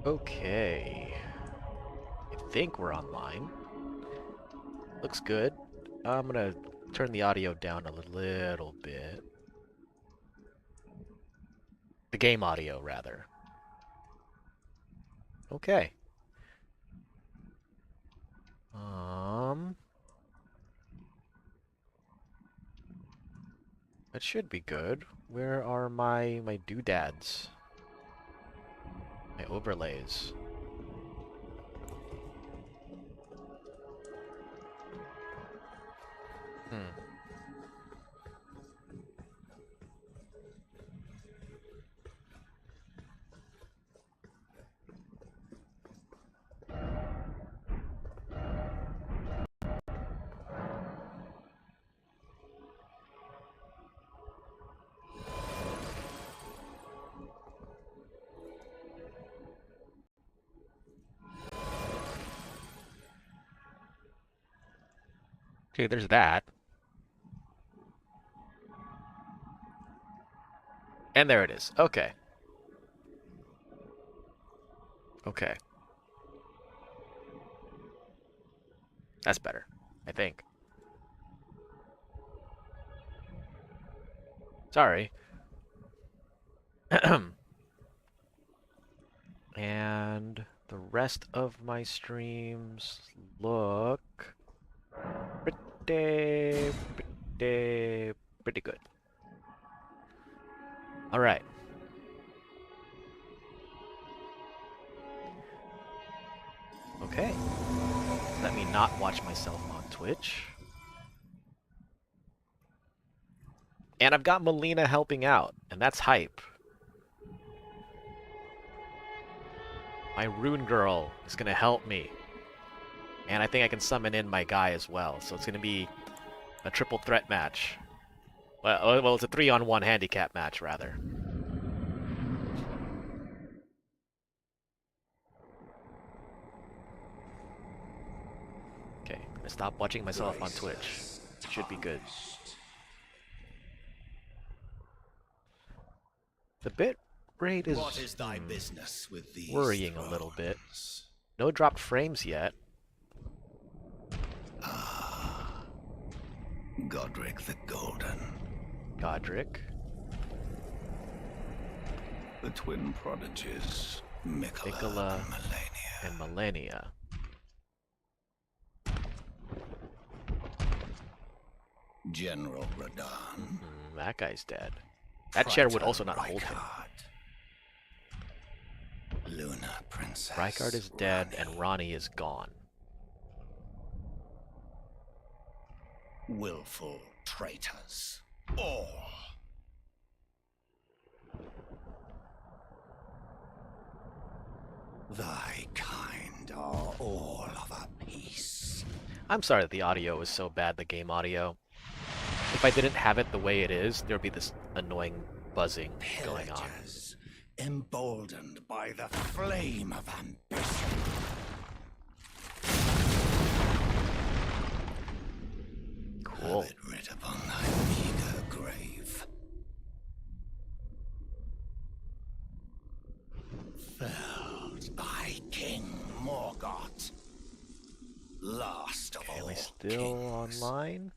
Okay. I think we're online. Looks good. I'm gonna turn the audio down a little bit. The game audio, rather. Okay. That should be good. Where are my doodads? My overlays. Hmm. Okay, there's that. And there it is. Okay. Okay. That's better, I think. Sorry. And the rest of my streams look pretty good. All right. Okay. Let me not watch myself on Twitch. And I've got Melina helping out, and that's hype. My Rune Girl is going to help me. And I think I can summon in my guy as well, so it's going to be a triple threat match. Well, it's a 3-on-1 handicap match, rather. Okay, I'm going to stop watching myself on Twitch. Should be good. The bit rate is worrying a little bit. No dropped frames yet. Godric the Golden. Godric. The twin prodigies, Mikola and Malenia. General Radahn. That guy's dead. That chair would also not hold him. Luna Princess. Rykard is dead and Ronnie is gone. Willful traitors. All. Thy kind are all of a piece. I'm sorry that the audio is so bad, the game audio. If I didn't have it the way it is, there would be this annoying buzzing going on. Emboldened by the flame of ambition. Cool. Have it writ upon thy meager grave. Felled by King Morgoth. Last of all. Am I still online?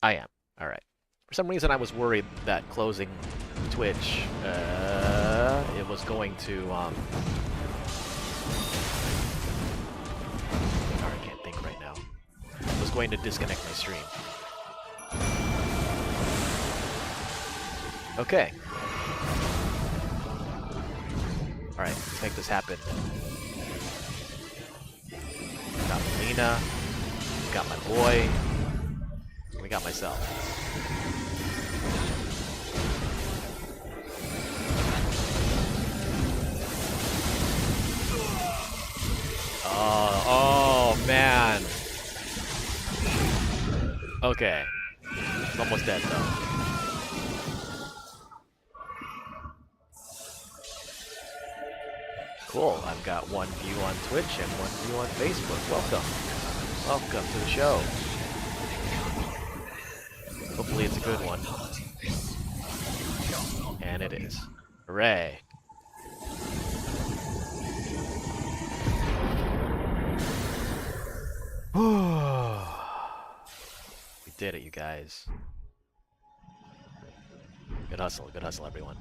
I am. Alright. For some reason I was worried that closing Twitch, it was going to, sorry, I can't think right now. It was going to disconnect my stream. Okay. Alright, let's make this happen. Got Melina. Got my boy. We got myself. Oh man. Okay. It's almost dead though. Cool. I've got one view on Twitch and one view on Facebook. Welcome. Welcome to the show. Hopefully it's a good one. And it is. Hooray. We did it, you guys. Good hustle, everyone.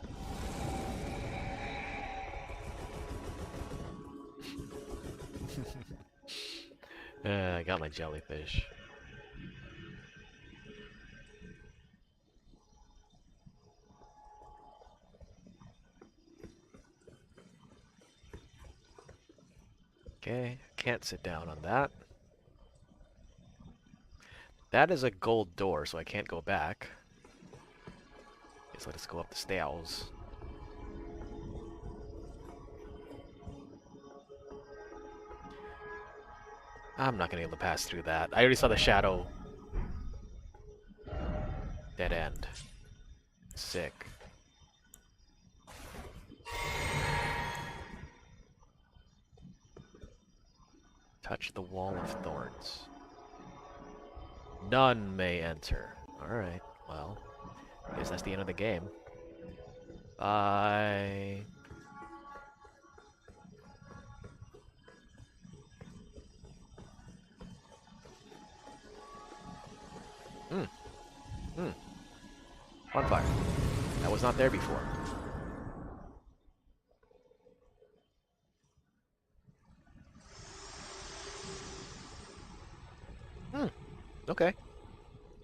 I got my jellyfish. Okay, can't sit down on that. That is a gold door, so I can't go back. Okay, so let's go up the stairs. I'm not gonna be able to pass through that. I already saw the shadow. Dead end. Sick. Touch the wall of thorns. None may enter. Alright, well, I guess that's the end of the game. Bye. Hmm. Hmm. Bonfire. That was not there before. Hmm. Okay.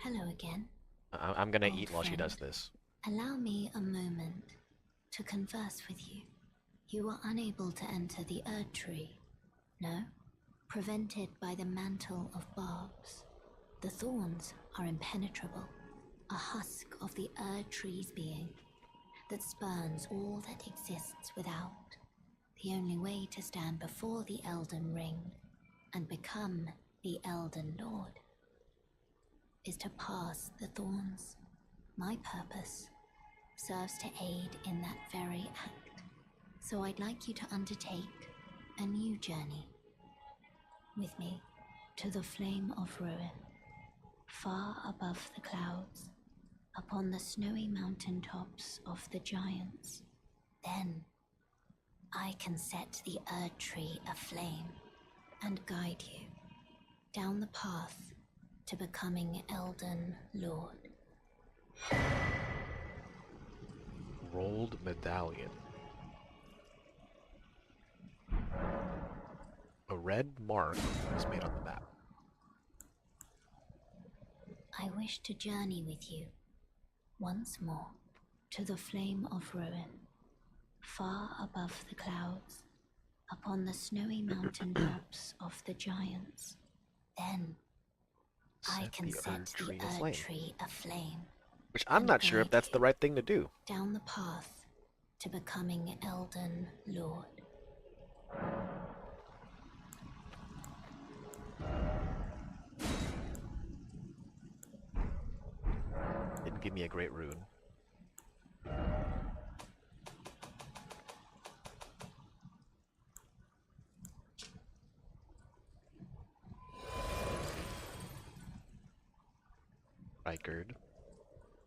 Hello again. I'm gonna Old eat while she friend. does this. Allow me a moment to converse with you. You were unable to enter the Erd Tree, no? Prevented by the mantle of barbs. The thorns are impenetrable, a husk of the Erd Tree's being that spurns all that exists without. The only way to stand before the Elden Ring and become the Elden Lord is to pass the thorns. My purpose serves to aid in that very act. So I'd like you to undertake a new journey with me to the Flame of Ruin, far above the clouds, upon the snowy mountain tops of the giants. Then I can set the Erd Tree aflame and guide you down the path to becoming Elden Lord. Rolled medallion. A red mark was made on the map. I wish to journey with you once more to the Flame of Ruin, far above the clouds, upon the snowy mountain tops of the giants. Then I can set the Erd Tree aflame. Which I'm not sure if that's the right thing to do. Down the path to becoming Elden Lord. Didn't give me a great rune. Rykard,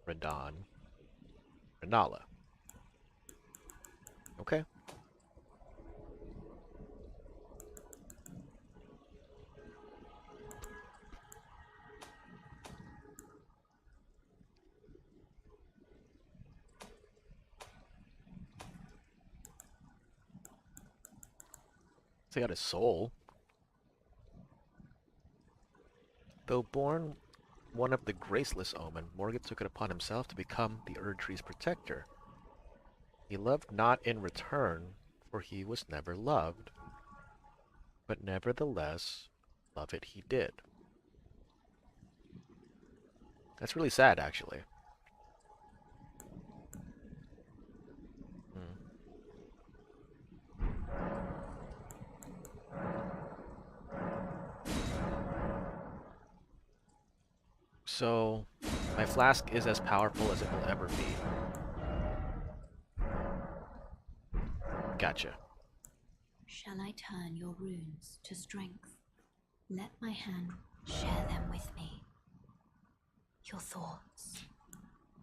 Radon, Renala. Okay. So he got his soul. Though born one of the graceless omen, Morgan took it upon himself to become the Erd Tree's protector. He loved not in return, for he was never loved. But nevertheless, love it he did. That's really sad, actually. So, my flask is as powerful as it will ever be. Gotcha. Shall I turn your runes to strength? Let my hand share them with me. Your thoughts,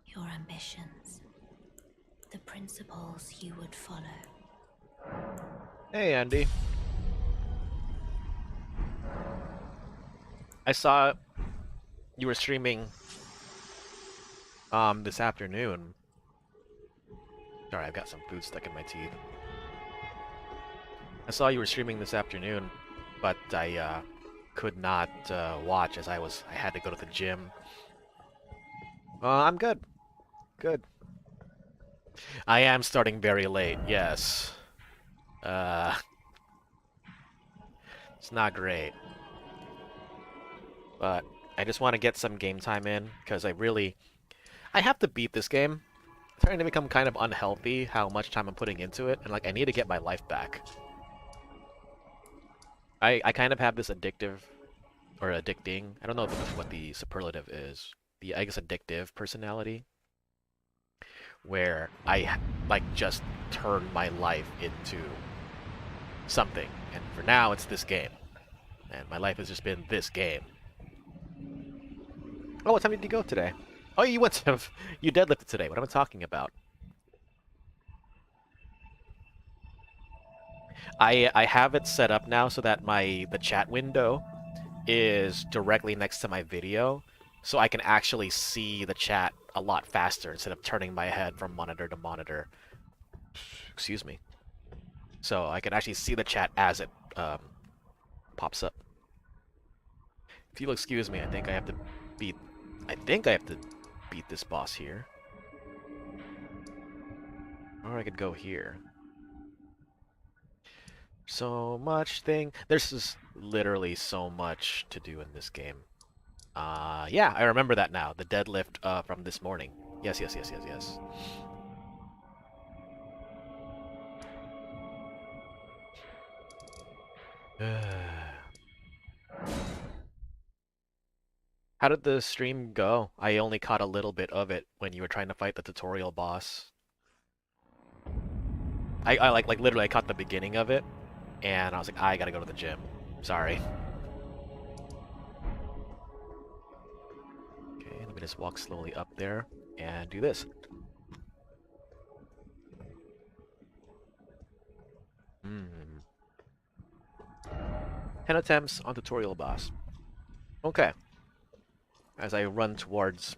your ambitions, the principles you would follow. Hey, Andy. I saw you were streaming this afternoon. Sorry, I've got some food stuck in my teeth. I saw you were streaming this afternoon, but I could not watch as I had to go to the gym. I'm good. Good. I am starting very late, yes. It's not great. But I just want to get some game time in, because I have to beat this game. It's starting to become kind of unhealthy how much time I'm putting into it, and like I need to get my life back. I kind of have this addictive, or addicting, I don't know what the superlative is. I guess addictive personality, where I like just turn my life into something. And for now, it's this game. And my life has just been this game. Oh, what time did you go today? Oh, you went to... You deadlifted today. What am I talking about? I have it set up now so that the chat window is directly next to my video, so I can actually see the chat a lot faster instead of turning my head from monitor to monitor. Excuse me. So I can actually see the chat as it pops up. If you'll excuse me, I think I have to beat this boss here. Or I could go here. So much thing. There's just literally so much to do in this game. Yeah, I remember that now. The deadlift from this morning. Yes. How did the stream go? I only caught a little bit of it when you were trying to fight the tutorial boss. I like literally I caught the beginning of it, and I was like, I gotta go to the gym. Sorry. Okay, let me just walk slowly up there and do this. 10 attempts on tutorial boss. Okay. As I run towards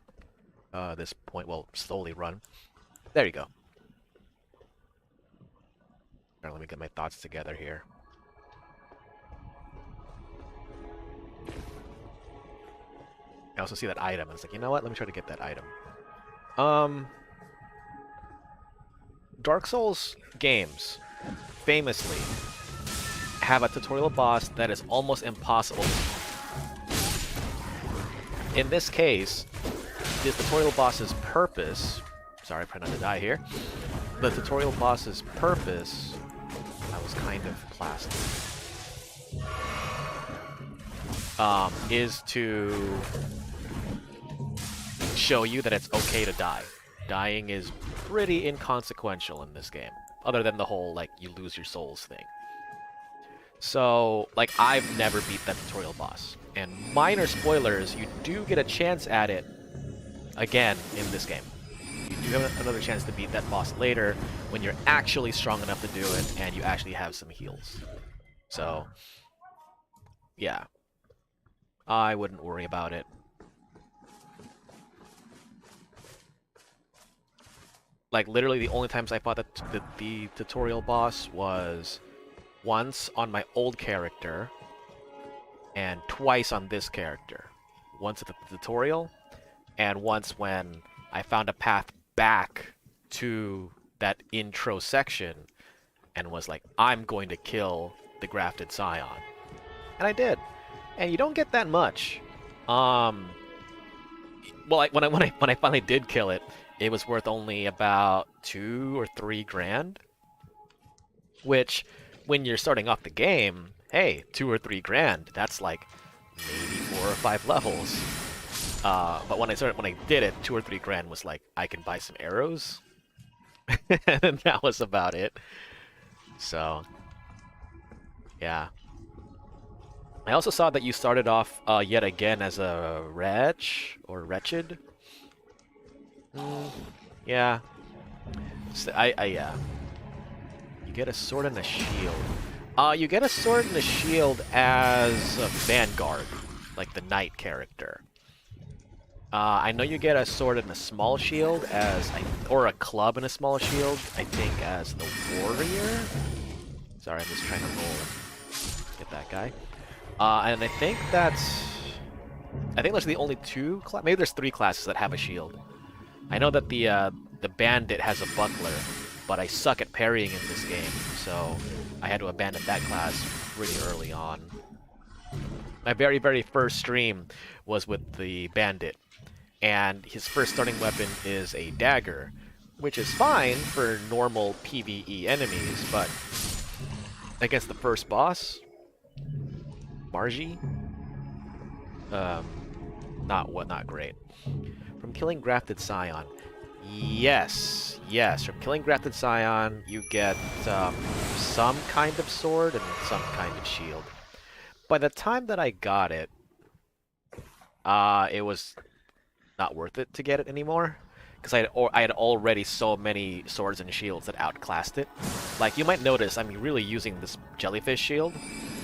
this point, well, slowly run. There you go. Now let me get my thoughts together here. I also see that item, and it's like, you know what? Let me try to get that item. Dark Souls games famously have a tutorial boss that is almost impossible. In this case, the tutorial boss's purpose... Sorry, try not to die here. The tutorial boss's purpose... I was kind of plastic. Is to show you that it's okay to die. Dying is pretty inconsequential in this game. Other than the whole, like, you lose your souls thing. So, like, I've never beat that tutorial boss. And minor spoilers, you do get a chance at it again in this game. You do have another chance to beat that boss later when you're actually strong enough to do it and you actually have some heals. So, yeah. I wouldn't worry about it. Like, literally the only times I fought the tutorial boss was once on my old character and twice on this character. Once at the tutorial, and once when I found a path back to that intro section and was like, I'm going to kill the Grafted Scion. And I did. And you don't get that much. Well, when I finally did kill it, it was worth only about 2 or 3 grand. Which, when you're starting off the game, hey, 2 or 3 grand, that's like maybe 4 or 5 levels. But when I did it, 2 or 3 grand was like, I can buy some arrows. And that was about it. So, yeah. I also saw that you started off yet again as a wretch or wretched. Yeah. So yeah. You get a sword and a shield. You get a sword and a shield as a vanguard. like the knight character. I know you get a sword and a small shield or a club and a small shield, I think, as the warrior. Sorry, I'm just trying to roll and get that guy. And I think those are the only two maybe there's 3 classes that have a shield. I know that the bandit has a buckler, but I suck at parrying in this game, so I had to abandon that class pretty early on. My very, very first stream was with the bandit, and his first starting weapon is a dagger, which is fine for normal PvE enemies, but against the first boss, Margie, not great. From killing Grafted Scion, yes, from killing Grafted Scion, you get some kind of sword and some kind of shield. By the time that I got it, it was not worth it to get it anymore, because I had already so many swords and shields that outclassed it. Like, you might notice I'm really using this jellyfish shield.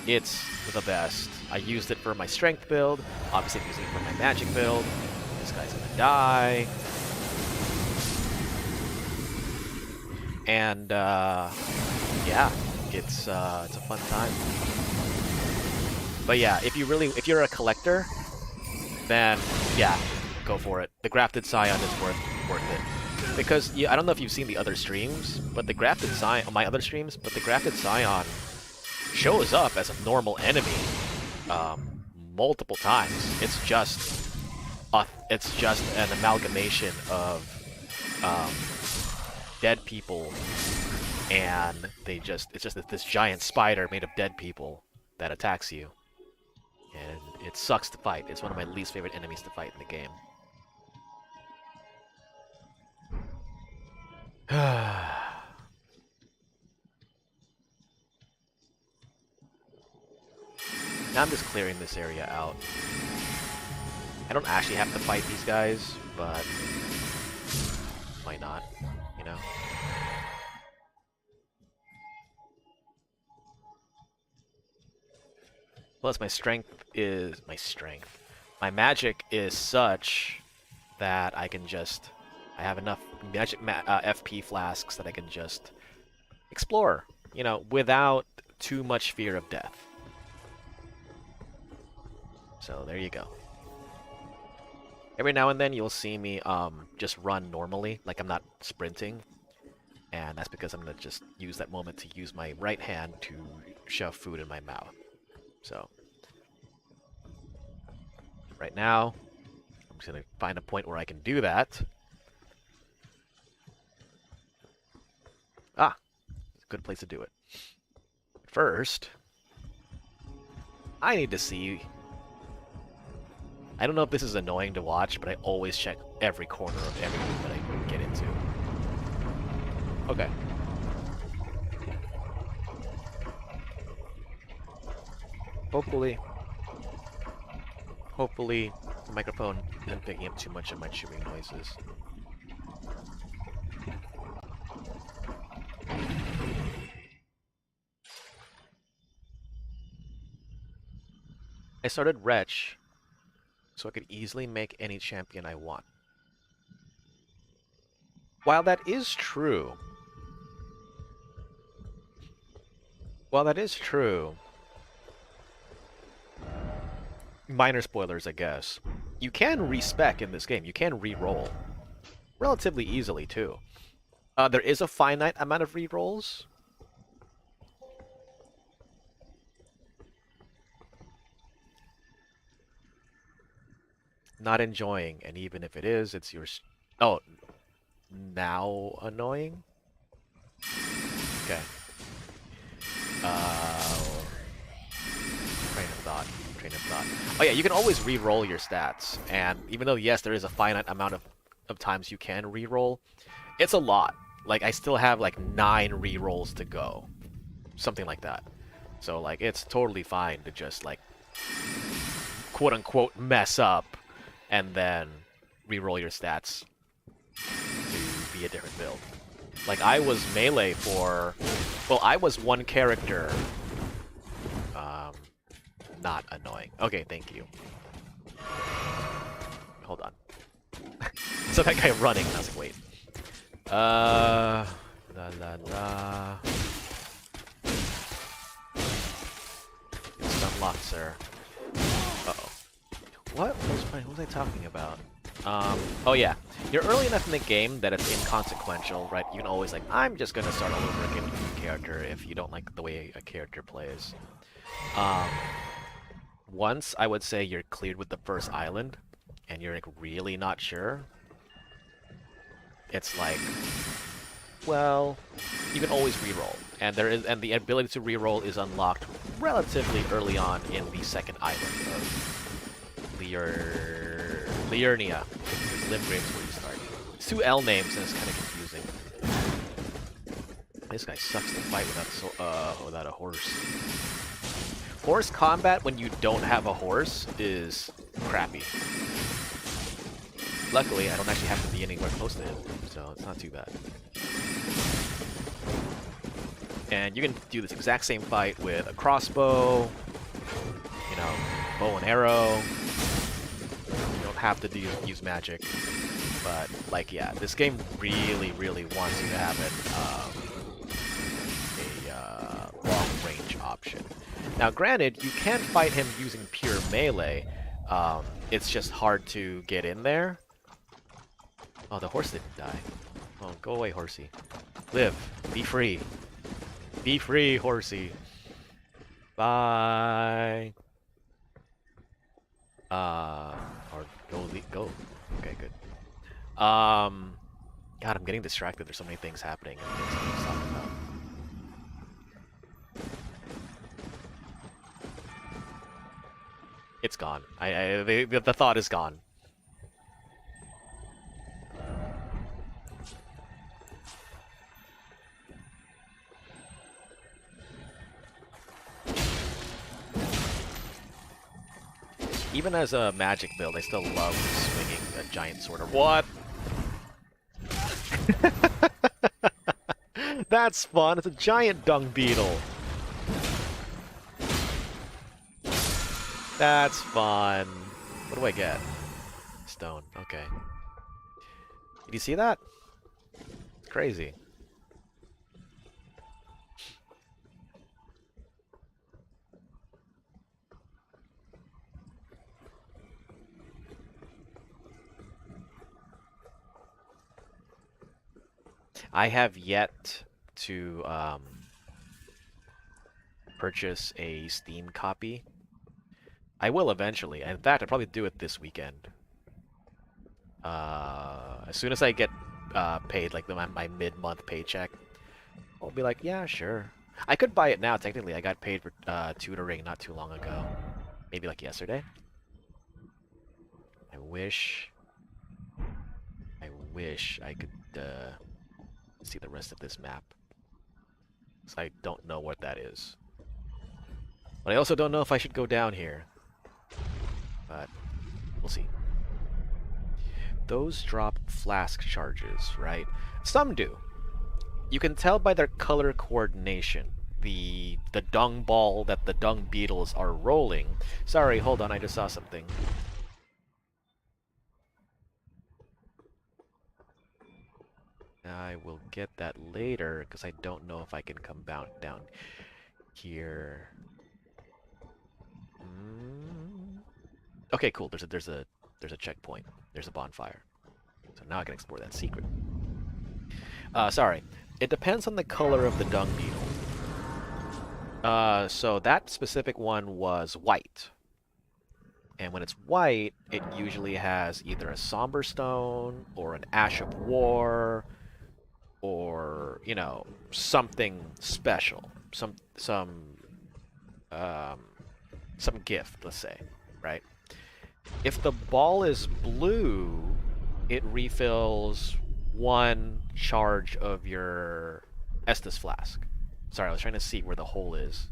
It's the best. I used it for my strength build, obviously I'm using it for my magic build. This guy's gonna die. And yeah, it's a fun time. But yeah, if you're a collector, then yeah, go for it. The Grafted Scion is worth it. Because I don't know if you've seen the other streams, but the Grafted Scion, my other streams, but the Grafted Scion shows up as a normal enemy multiple times. It's just an amalgamation of dead people, and it's just this giant spider made of dead people that attacks you. And it sucks to fight. It's one of my least favorite enemies to fight in the game. Now I'm just clearing this area out. I don't actually have to fight these guys, but why not, you know? Plus my magic is such that I have enough magic FP flasks that I can just explore, you know, without too much fear of death. So there you go. Every now and then you'll see me just run normally, like I'm not sprinting. And that's because I'm going to just use that moment to use my right hand to shove food in my mouth. So, right now, I'm just going to find a point where I can do that. Ah, it's a good place to do it. First, I need to see... I don't know if this is annoying to watch, but I always check every corner of everything that I get into. Okay. Hopefully the microphone isn't picking up too much of my chewing noises. I started Wretch so I could easily make any champion I want. While that is true, minor spoilers, I guess, you can respec in this game. You can re-roll relatively easily, too. There is a finite amount of re-rolls. Not enjoying, and even if it is, it's yours. Oh, now annoying? Okay. Train of thought. Oh yeah, you can always re-roll your stats, and even though, yes, there is a finite amount of times you can re-roll, it's a lot. Like, I still have, like, 9 re-rolls to go. Something like that. So, like, it's totally fine to just, like, quote-unquote mess up, and then re-roll your stats to be a different build. Like, I was melee for... Well, I was one character. Not annoying. Okay, thank you. Hold on. So that guy running, and I was like, wait. La la la. It's unlocked, sir. Uh-oh. What was I talking about? Oh yeah. You're early enough in the game that it's inconsequential, right? You can always like, I'm just gonna start all over again with a new character if you don't like the way a character plays. Once I would say you're cleared with the first island, and you're like really not sure, it's like, well, you can always reroll, and the ability to reroll is unlocked relatively early on in the second island of Liurnia. Limgrave is where you start. It's two L names, and it's kind of confusing. This guy sucks to fight without a horse. Horse combat when you don't have a horse is crappy. Luckily, I don't actually have to be anywhere close to him, so it's not too bad. And you can do this exact same fight with a crossbow, you know, bow and arrow. You don't have to use magic, but like, yeah, this game really, really wants you to have a long-range option. Now, granted, you can fight him using pure melee. It's just hard to get in there. Oh, the horse didn't die. Oh, go away, horsey. Live. Be free. Be free, horsey. Bye. Or go. Okay, good. God, I'm getting distracted. There's so many things happening. And things I'm talking about. It's gone. The thought is gone. Even as a magic build, I still love swinging a giant sword. Or what? That's fun. It's a giant dung beetle. That's fun. What do I get? Stone. Okay. Did you see that? It's crazy. I have yet to purchase a Steam copy. I will eventually. In fact, I'll probably do it this weekend. As soon as I get paid, like my mid-month paycheck, I'll be like, yeah, sure. I could buy it now, technically. I got paid for tutoring not too long ago. Maybe like yesterday. I wish I could see the rest of this map. So I don't know what that is. But I also don't know if I should go down here. But we'll see. Those drop flask charges, right? Some do. You can tell by their color coordination. The dung ball that the dung beetles are rolling. Sorry, hold on, I just saw something. I will get that later because I don't know if I can come down here. Okay, cool. There's a checkpoint. There's a bonfire. So now I can explore that secret. Sorry. It depends on the color of the dung beetle. So that specific one was white. And when it's white, it usually has either a somber stone or an ash of war, or, you know, something special, some gift, let's say, right? If the ball is blue, it refills 1 charge of your Estus flask. Sorry, I was trying to see where the hole is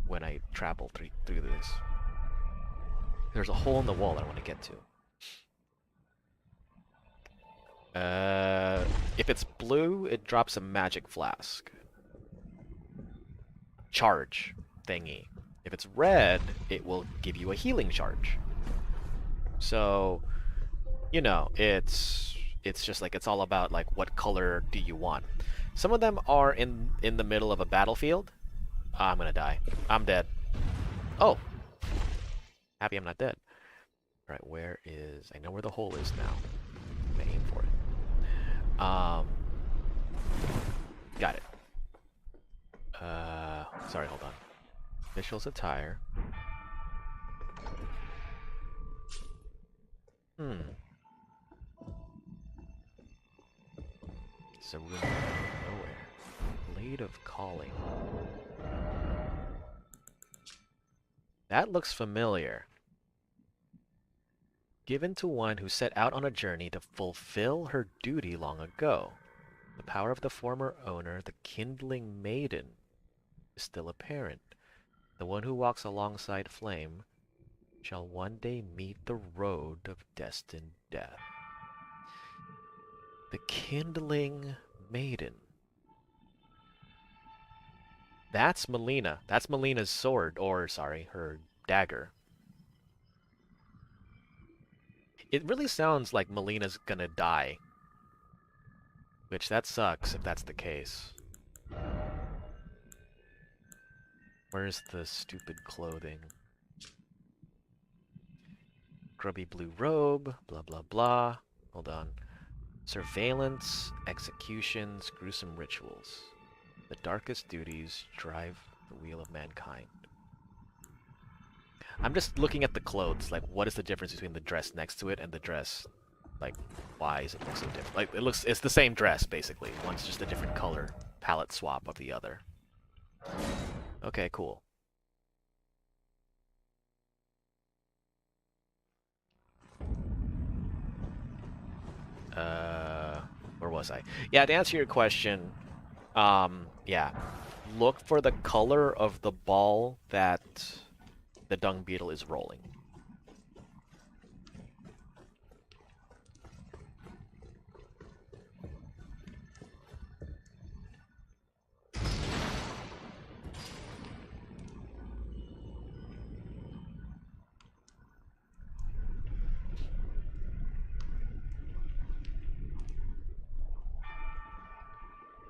when I travel through this. There's a hole in the wall that I want to get to. If it's blue, it drops a magic flask. Charge thingy. If it's red, it will give you a healing charge. So, you know, it's just like it's all about like what color do you want. Some of them are in the middle of a battlefield. Ah, I'm gonna die. I'm dead. Oh, happy I'm not dead. All right, where is? I know where the hole is now. I'm gonna aim for it. Got it. Sorry, hold on. Official's attire. Hmm. It's a room out of nowhere. Blade of Calling. That looks familiar. Given to one who set out on a journey to fulfill her duty long ago. The power of the former owner, the kindling maiden, is still apparent. The one who walks alongside flame shall one day meet the road of destined death. The kindling maiden. That's Melina. That's Melina's sword, or sorry, her dagger. It really sounds like Melina's gonna die. Which, that sucks if that's the case. Where's the stupid clothing? Grubby blue robe, blah blah blah. Hold on. Surveillance, executions, gruesome rituals. The darkest duties drive the wheel of mankind. I'm just looking at the clothes, like what is the difference between the dress next to it and the dress, like why does it look so different? Like it's the same dress basically. One's just a different color palette swap of the other. Okay, cool. Where was I? Yeah, to answer your question, yeah, look for the color of the ball that the dung beetle is rolling.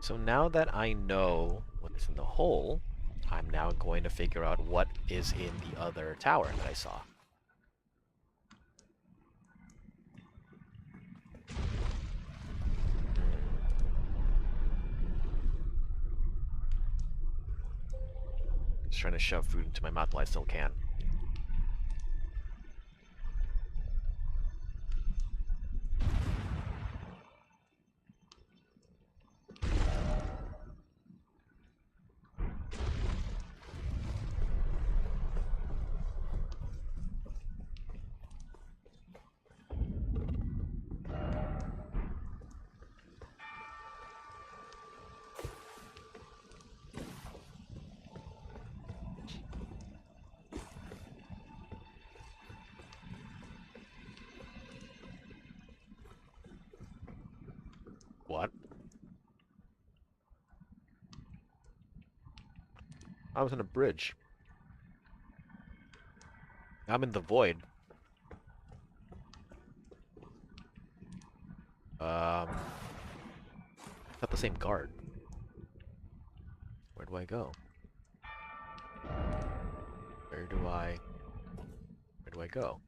So now that I know what is in the hole, I'm now going to figure out what is in the other tower that I saw. Just trying to shove food into my mouth while I still can. What? I was in a bridge. I'm in the void. Not the same guard. Where do I go? Where do I go?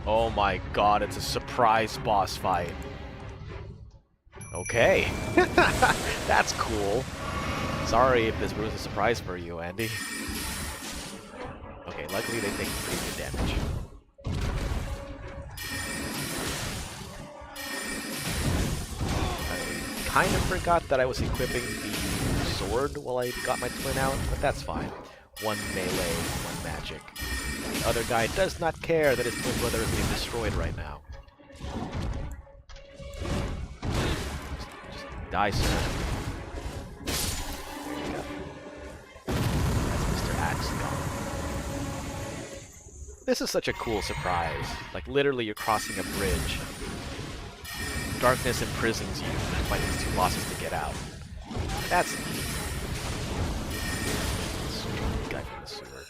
Oh my god, it's a surprise boss fight. Okay. That's cool. Sorry if this ruins a surprise for you, Andy. Okay, luckily they take pretty good damage. I kind of forgot that I was equipping the sword while I got my twin out, but that's fine. One melee, one magic. The other guy does not care that his twin brother is being destroyed right now. Just die, sir. There you go. That's Mr. Axe gone. This is such a cool surprise. Like, literally, you're crossing a bridge. Darkness imprisons you. You fight these two bosses to get out. That's neat. Guy from the sewer.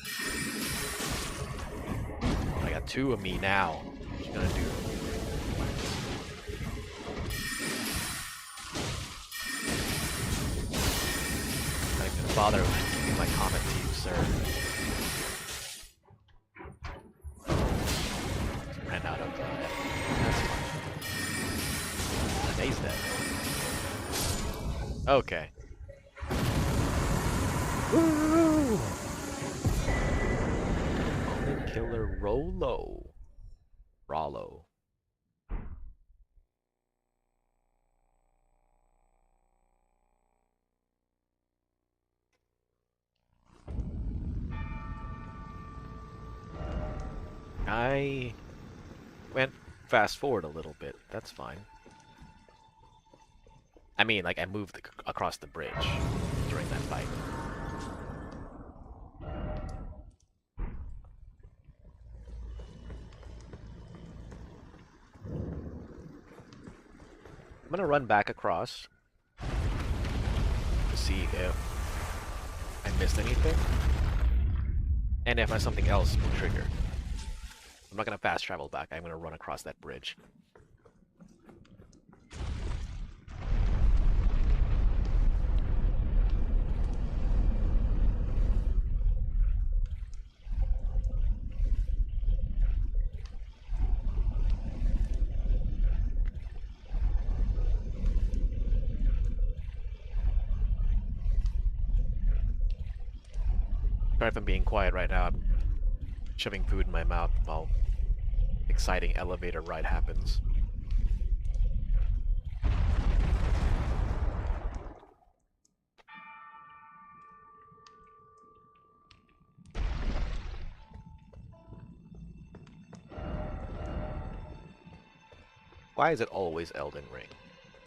I got two of me now. What you gonna do? Not even bother giving my comment to you, sir. Ran out of that's fine. And he's dead. Okay. Woo! Omen Killer Rollo. I went fast forward a little bit. That's fine. I mean, like, I moved across the bridge during that fight. I'm gonna run back across to see if I missed anything, and if something else will trigger. I'm not gonna fast travel back. I'm gonna run across that bridge. Sorry if I'm being quiet right now. I'm shoving food in my mouth while exciting elevator ride happens. Why is it always Elden Ring?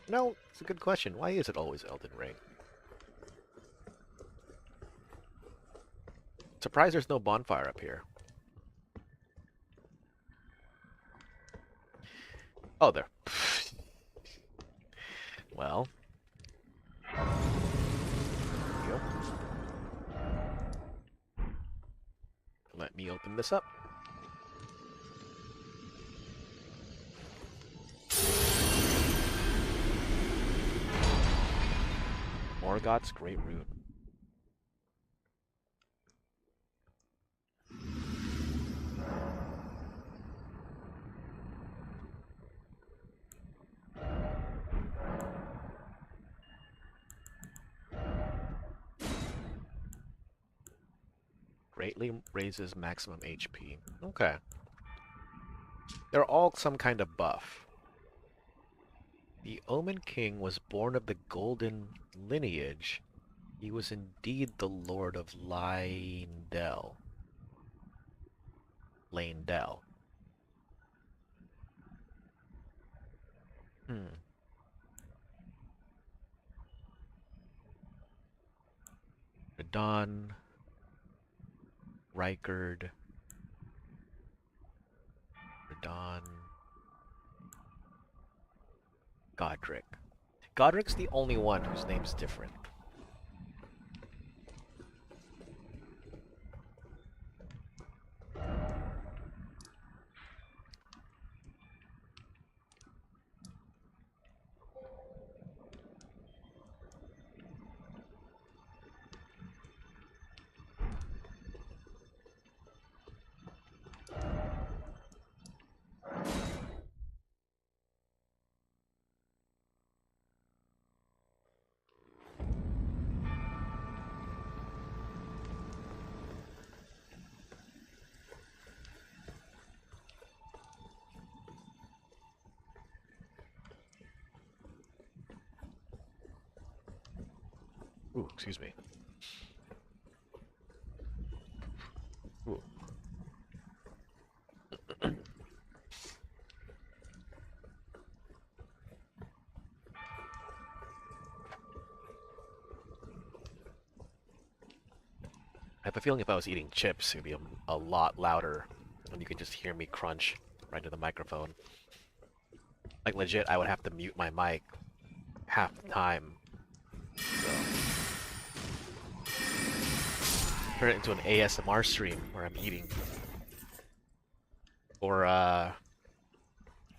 No, it's a good question. Why is it always Elden Ring? Surprised there's no bonfire up here. Oh, there. Well. There you go. Let me open this up. Morgoth's Great Rune. Greatly raises maximum HP. Okay. They're all some kind of buff. The Omen King was born of the golden lineage. He was indeed the Lord of Leyndell. Leyndell. Radon. Rykard. Radon. Godric. Godric's the only one whose name's different. Ooh, excuse me. Ooh. I have a feeling if I was eating chips, it'd be a lot louder, and you could just hear me crunch right into the microphone. Like legit, I would have to mute my mic half the time. So. Turn it into an ASMR stream where I'm eating. Or,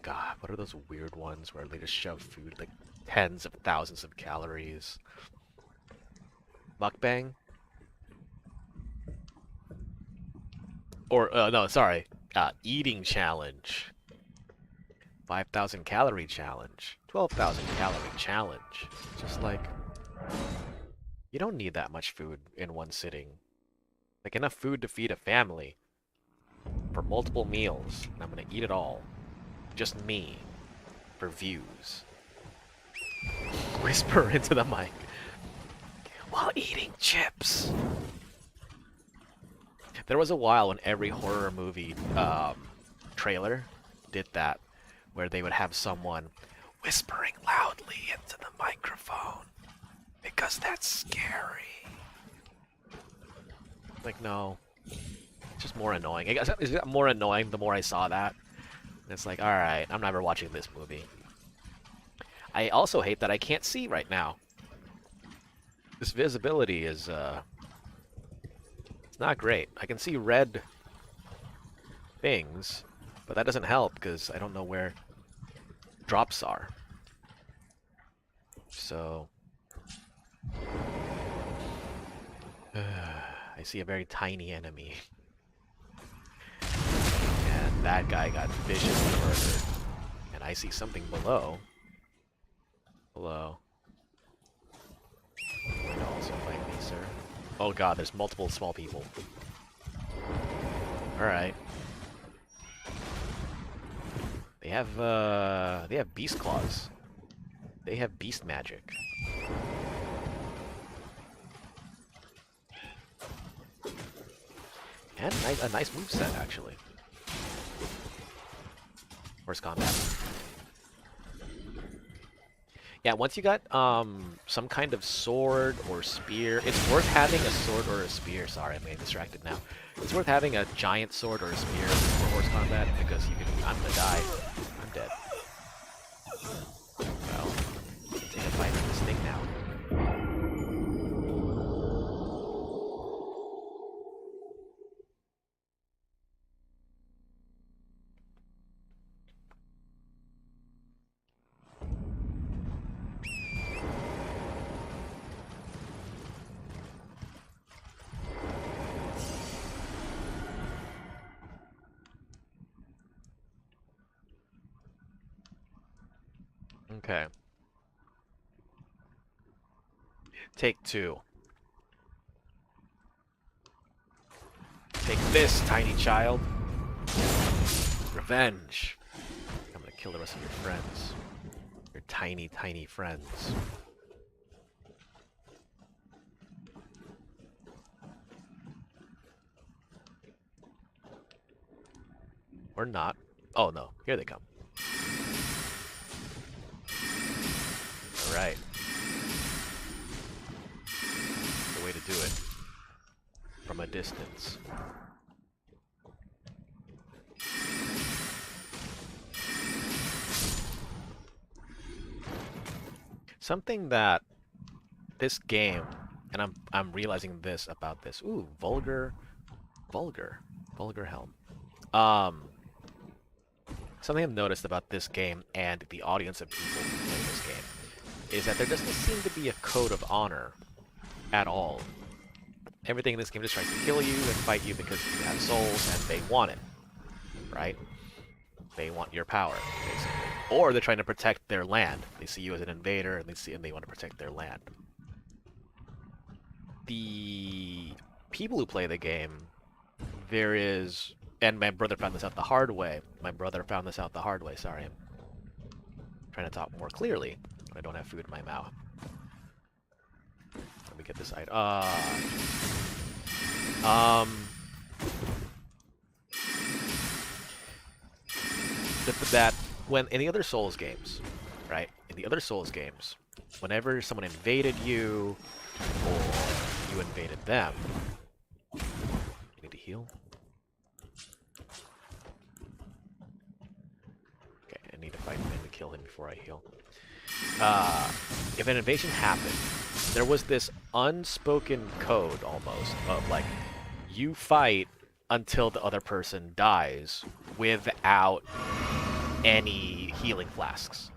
God, what are those weird ones where they just shove food like tens of thousands of calories? Mukbang? Or, no, sorry. Eating challenge. 5,000 calorie challenge. 12,000 calorie challenge. Just like, you don't need that much food in one sitting. Like, enough food to feed a family for multiple meals, and I'm gonna eat it all. Just me. For views. Whisper into the mic. While eating chips. There was a while when every horror movie trailer did that, where they would have someone whispering loudly into the microphone because that's scary. Like, no, it's just more annoying. It got more annoying the more I saw that. And it's like, all right, I'm never watching this movie. I also hate that I can't see right now. This visibility is it's not great. I can see red things, but that doesn't help because I don't know where drops are. So I see a very tiny enemy. And that guy got viciously murdered. And I see something below. Below. You're going to also fight me, sir. Oh god, there's multiple small people. Alright. They have beast claws. They have beast magic. And a nice moveset, actually. Where's combat? Yeah, once you got some kind of sword or spear, it's worth having a sword or a spear. Sorry, I'm getting distracted now. It's worth having a giant sword or a spear for horse combat because you can. I'm gonna die. I'm dead. Well, take a bite of this thing now. Okay. Take two. Take this, tiny child. Revenge. I'm gonna kill the rest of your friends. Your tiny, tiny friends. Or not. Oh no, here they come. Alright. The way to do it. From a distance. Something that this game, and I'm realizing this about this. Ooh, vulgar helm. Something I've noticed about this game and the audience of people who play this game is that there doesn't seem to be a code of honor at all. Everything in this game just tries to kill you and fight you because you have souls and they want it, right? They want your power, basically. Or they're trying to protect their land. They see you as an invader and they want to protect their land. The people who play the game, there is, and my brother found this out the hard way. Sorry, I'm trying to talk more clearly. I don't have food in my mouth. Let me get this item. That when in the other Souls games, right? In the other Souls games, whenever someone invaded you or you invaded them, you need to heal. Okay, I need to fight him and kill him before I heal. If an invasion happened, there was this unspoken code almost of like, you fight until the other person dies without any healing flasks.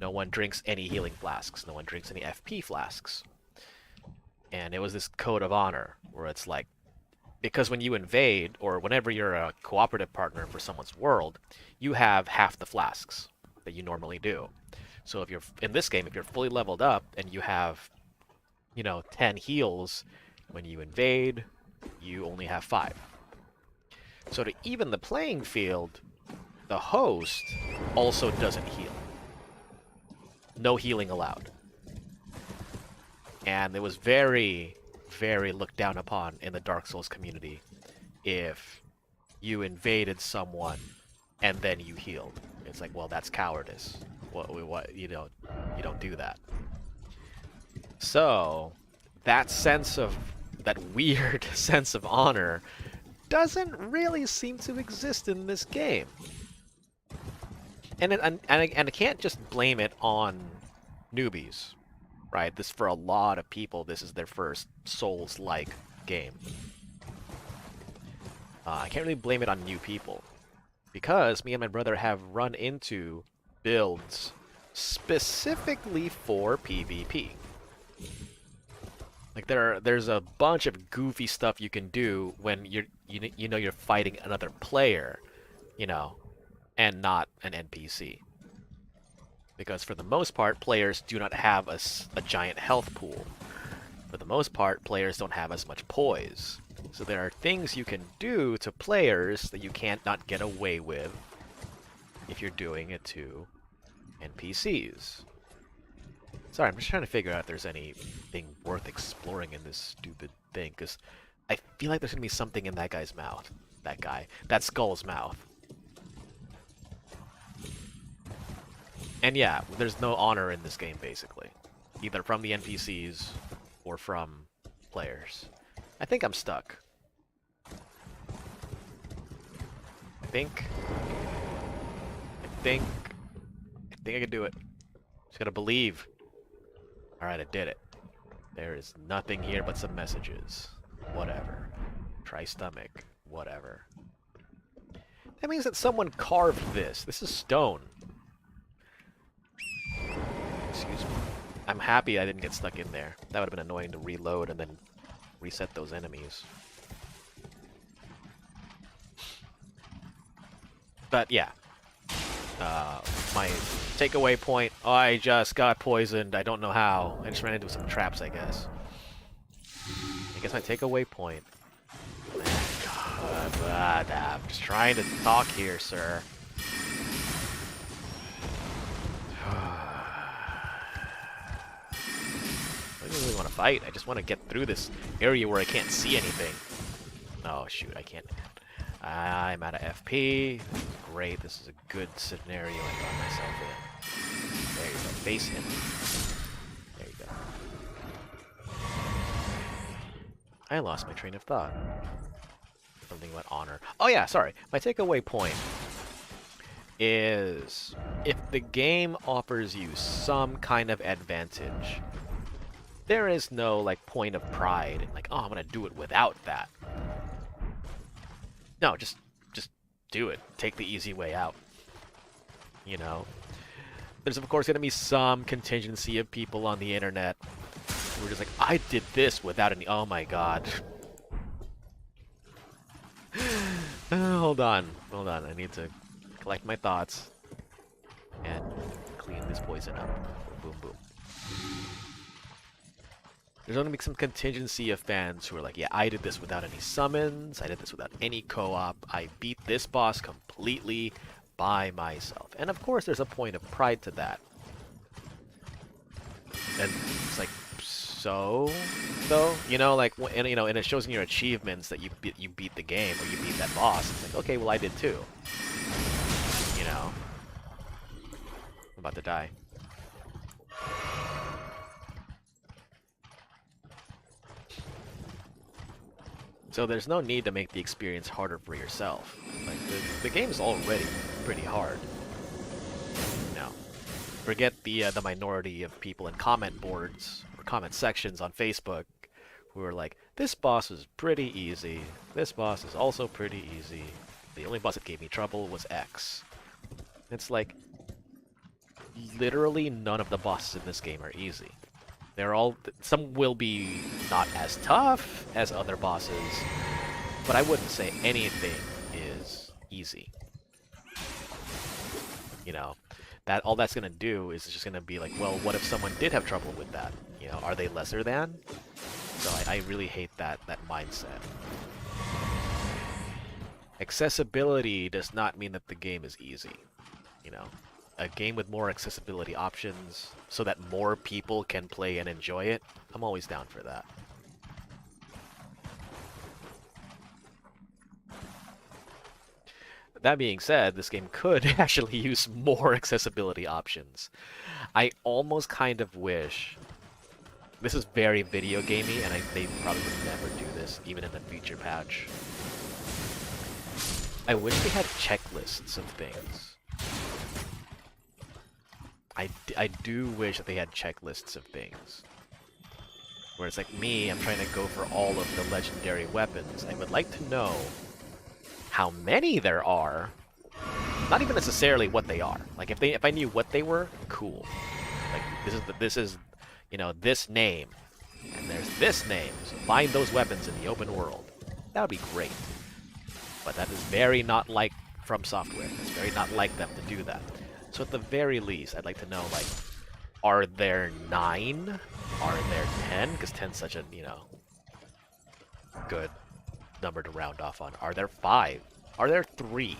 No one drinks any healing flasks. No one drinks any FP flasks. And it was this code of honor where it's like, because when you invade, or whenever you're a cooperative partner for someone's world, you have half the flasks that you normally do. So if you're in this game, if you're fully leveled up and you have, 10 heals, when you invade, you only have 5. So to even the playing field, the host also doesn't heal. No healing allowed. And it was very, very looked down upon in the Dark Souls community if you invaded someone and then you healed. It's like, well, that's cowardice. What you don't do that. So that weird sense of honor doesn't really seem to exist in this game. And I can't just blame it on newbies, right? This, for a lot of people, this is their first Souls-like game. I can't really blame it on new people, because me and my brother have run into builds specifically for PvP. Like there's a bunch of goofy stuff you can do when you're fighting another player, and not an NPC. Because for the most part, players do not have a giant health pool. For the most part, players don't have as much poise. So there are things you can do to players that you can't not get away with if you're doing it to NPCs. Sorry, I'm just trying to figure out if there's anything worth exploring in this stupid thing, because I feel like there's going to be something in that guy's mouth. That skull's mouth. And yeah, there's no honor in this game, basically. Either from the NPCs or from players. I think I'm stuck. I think I can do it. Just gotta believe. Alright, I did it. There is nothing here but some messages. Whatever. Try stomach. Whatever. That means that someone carved this. This is stone. Excuse me. I'm happy I didn't get stuck in there. That would have been annoying to reload and then reset those enemies. But yeah. My takeaway point, I just got poisoned. I don't know how. I just ran into some traps, I guess. I guess my takeaway point... God, I'm just trying to talk here, sir. I don't really want to fight. I just want to get through this area where I can't see anything. Oh, shoot, I can't. I'm out of FP. Great, this is a good scenario I got myself in. There you go, face him. There you go. I lost my train of thought. Something about honor. Oh yeah, sorry. My takeaway point is if the game offers you some kind of advantage, there is no like point of pride in like, oh, I'm gonna do it without that. No, just do it. Take the easy way out. There's of course gonna be some contingency of people on the internet who are just like, I did this without any. Oh my god. Hold on. I need to collect my thoughts and clean this poison up. Boom, boom. There's going to be some contingency of fans who are like, yeah, I did this without any summons, I did this without any co-op, I beat this boss completely by myself. And of course there's a point of pride to that. And it's like, so, though? And it shows in your achievements that you beat the game, or you beat that boss. It's like, okay, well I did too. I'm about to die. So there's no need to make the experience harder for yourself. Like, the game's already pretty hard. Forget the minority of people in comment boards or comment sections on Facebook who are like, This boss is pretty easy. This boss is also pretty easy. The only boss that gave me trouble was X. It's like, literally none of the bosses in this game are easy. They're all... Some will be not as tough as other bosses, but I wouldn't say anything is easy. You know, that all that's gonna do is just gonna be like, well, what if someone did have trouble with that? You know, are they lesser than? So I really hate that mindset. Accessibility does not mean that the game is easy. You know, a game with more accessibility options so that more people can play and enjoy it, I'm always down for that. That being said, this game could actually use more accessibility options. I almost kind of wish... This is very video gamey, and they probably would never do this, even in a feature patch. I wish they had checklists of things. I do wish that they had checklists of things. Where it's like me, I'm trying to go for all of the legendary weapons. I would like to know how many there are, not even necessarily what they are. Like if I knew what they were, cool. Like this is you know, this name, and there's this name. So find those weapons in the open world. That would be great. But that is very not like From Software. It's very not like them to do that. So at the very least, I'd like to know, like, are there 9? Are there 10? Because 10's such a, you know, good number to round off on. Are there 5? Are there 3?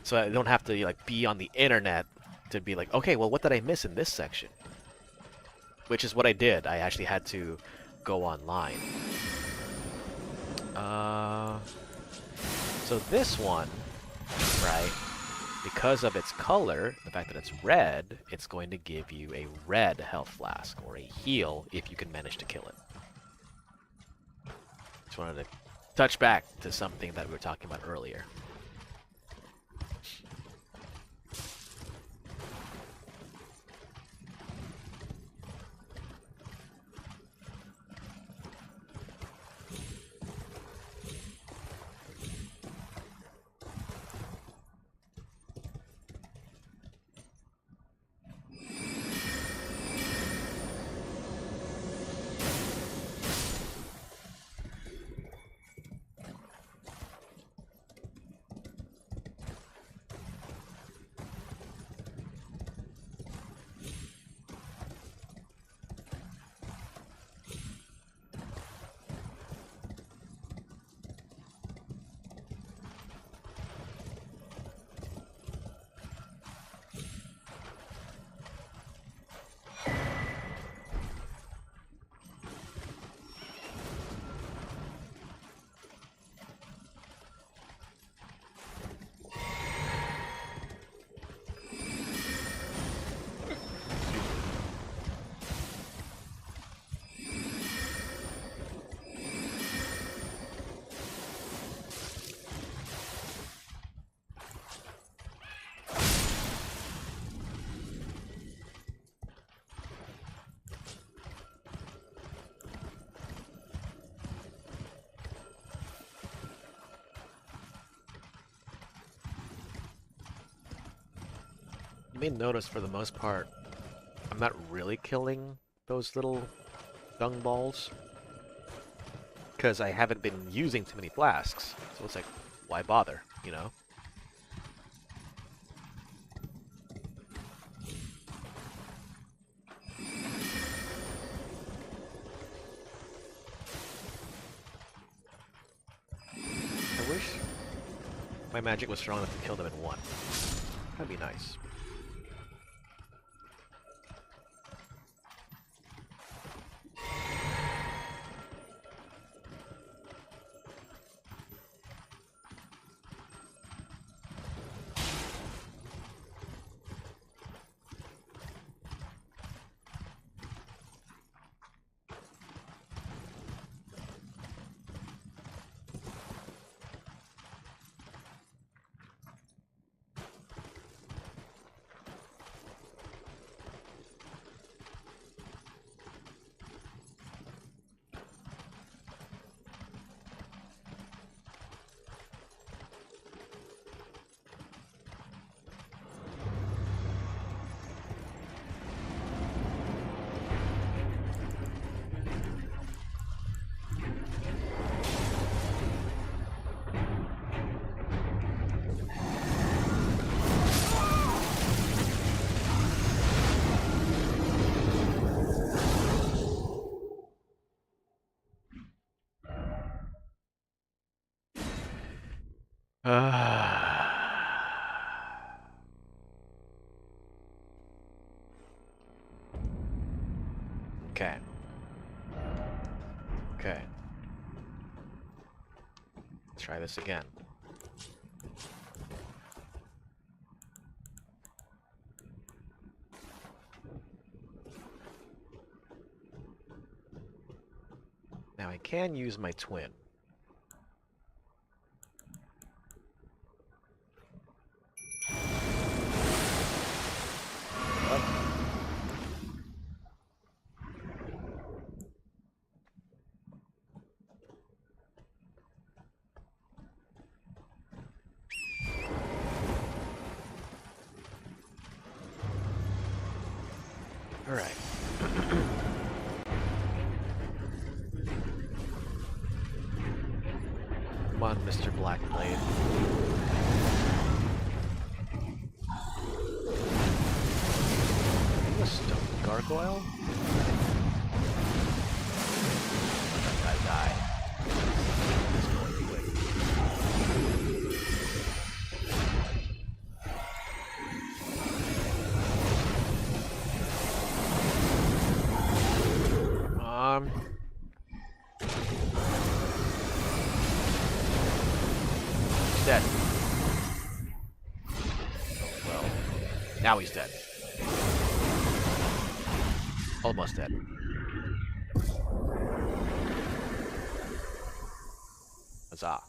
So I don't have to, like, be on the internet to be like, okay, well, what did I miss in this section? Which is what I did. I actually had to go online. So this one, right, because of its color, the fact that it's red, it's going to give you a red health flask, or a heal, if you can manage to kill it. Just wanted to touch back to something that we were talking about earlier. You may notice, for the most part, I'm not really killing those little dung balls, because I haven't been using too many flasks. So it's like, why bother, you know? I wish my magic was strong enough to kill them in one. That'd be nice. Okay. Okay. Let's try this again. Now I can use my twin. Alright. Come on, Mr. Blackblade. Are you a stone gargoyle? Let that guy die. This going quick. He's dead. Oh, well. Now he's dead. Almost dead. Huzzah.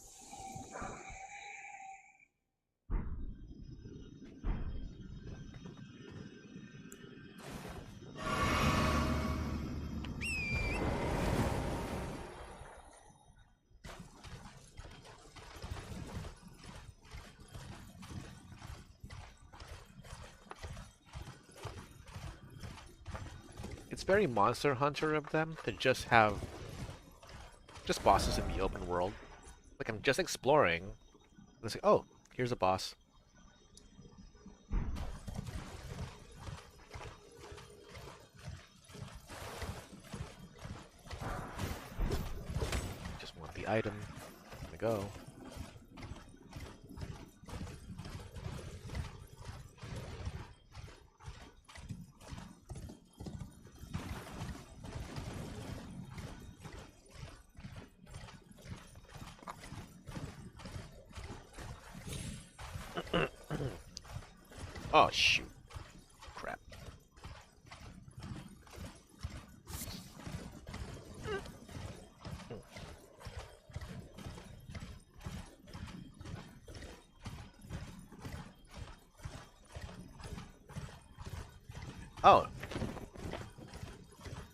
It's very Monster Hunter of them to just have just bosses in the open world. Like, I'm just exploring, and it's like, oh, here's a boss. Just want the item. Gonna go. Oh, shoot. Crap. Oh.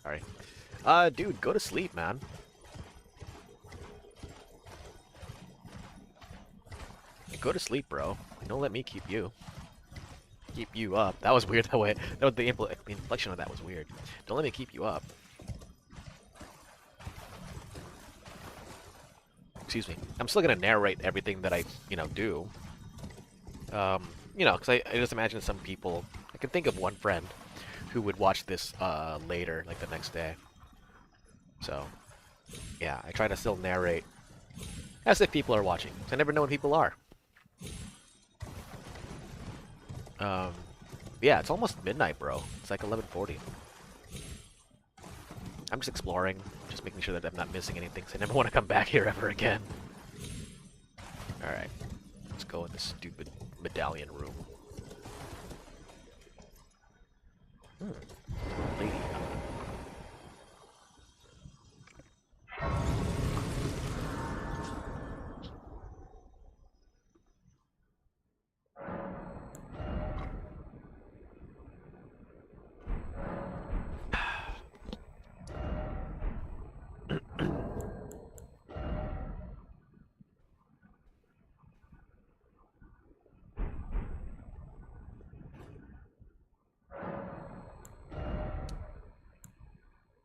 Sorry. Dude, go to sleep, man. Go to sleep, bro. Don't let me keep you. Keep you up. That was weird that way. That was the inflection of that was weird. Don't let me keep you up. Excuse me. I'm still gonna narrate everything that I, do. Because I just imagine some people. I can think of one friend who would watch this later, like the next day. So, yeah, I try to still narrate as if people are watching. 'Cause I never know when people are. Yeah, it's almost midnight, bro. It's like 11:40. I'm just exploring, just making sure that I'm not missing anything, because I never want to come back here ever again. Alright, let's go in this stupid medallion room. Lady.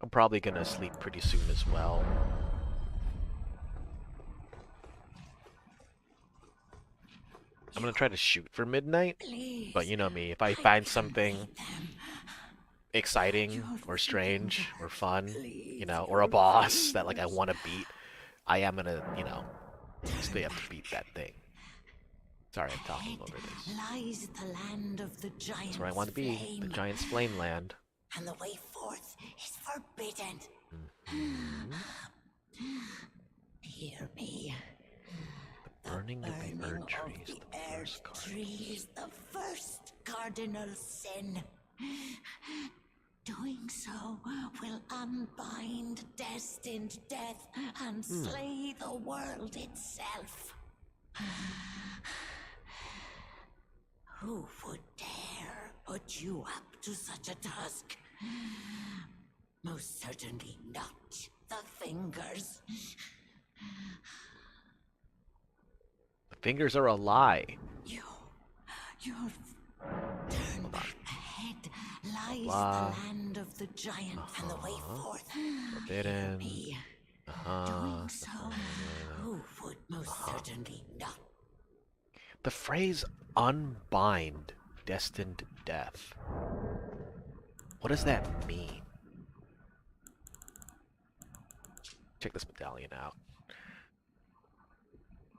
I'm probably gonna sleep pretty soon as well. I'm gonna try to shoot for midnight, but you know me, if I find something exciting or strange or fun, or a boss that like I want to beat, I am gonna, stay up to beat that thing. Sorry, I'm talking Ahead over this. lies the land of the giants' That's where I want to be. The flame, Giant's Flame Land. and the way forth is forbidden. Mhm. Hear me. Burning of the Burning Erd of Trees, the the Earth first card. Tree is the first cardinal sin. Doing so will unbind destined death and slay the world itself. Who would dare put you up to such a task? Most certainly not the fingers. The fingers are a lie. You're turn back. Ahead lies Blah. the land of the giants and the way forth. Forbidden. Me. Doing so, who would most certainly not? The phrase unbind destined death. What does that mean? Check this medallion out.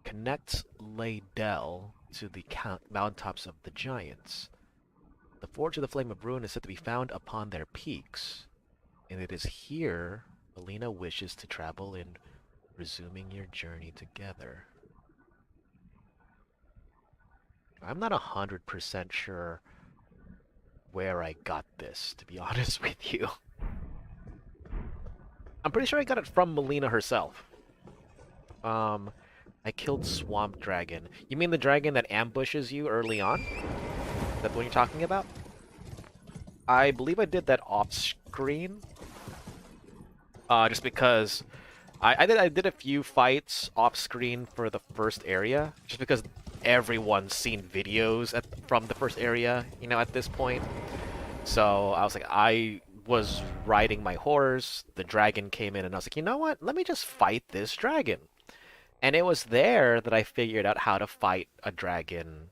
Connects Laydell to the mountaintops of the giants. The Forge of the Flame of Ruin is said to be found upon their peaks, and it is here Melina wishes to travel in resuming your journey together. I'm not 100% sure where I got this, to be honest with you. I'm pretty sure I got it from Melina herself. I killed Swamp Dragon. You mean the dragon that ambushes you early on? Is that the one you're talking about? I believe I did that off-screen. Just because I did a few fights off-screen for the first area, just because everyone's seen videos from the first area, you know, at this point. So I was like, I was riding my horse, the dragon came in, and I was like, you know what? Let me just fight this dragon. And it was there that I figured out how to fight a dragon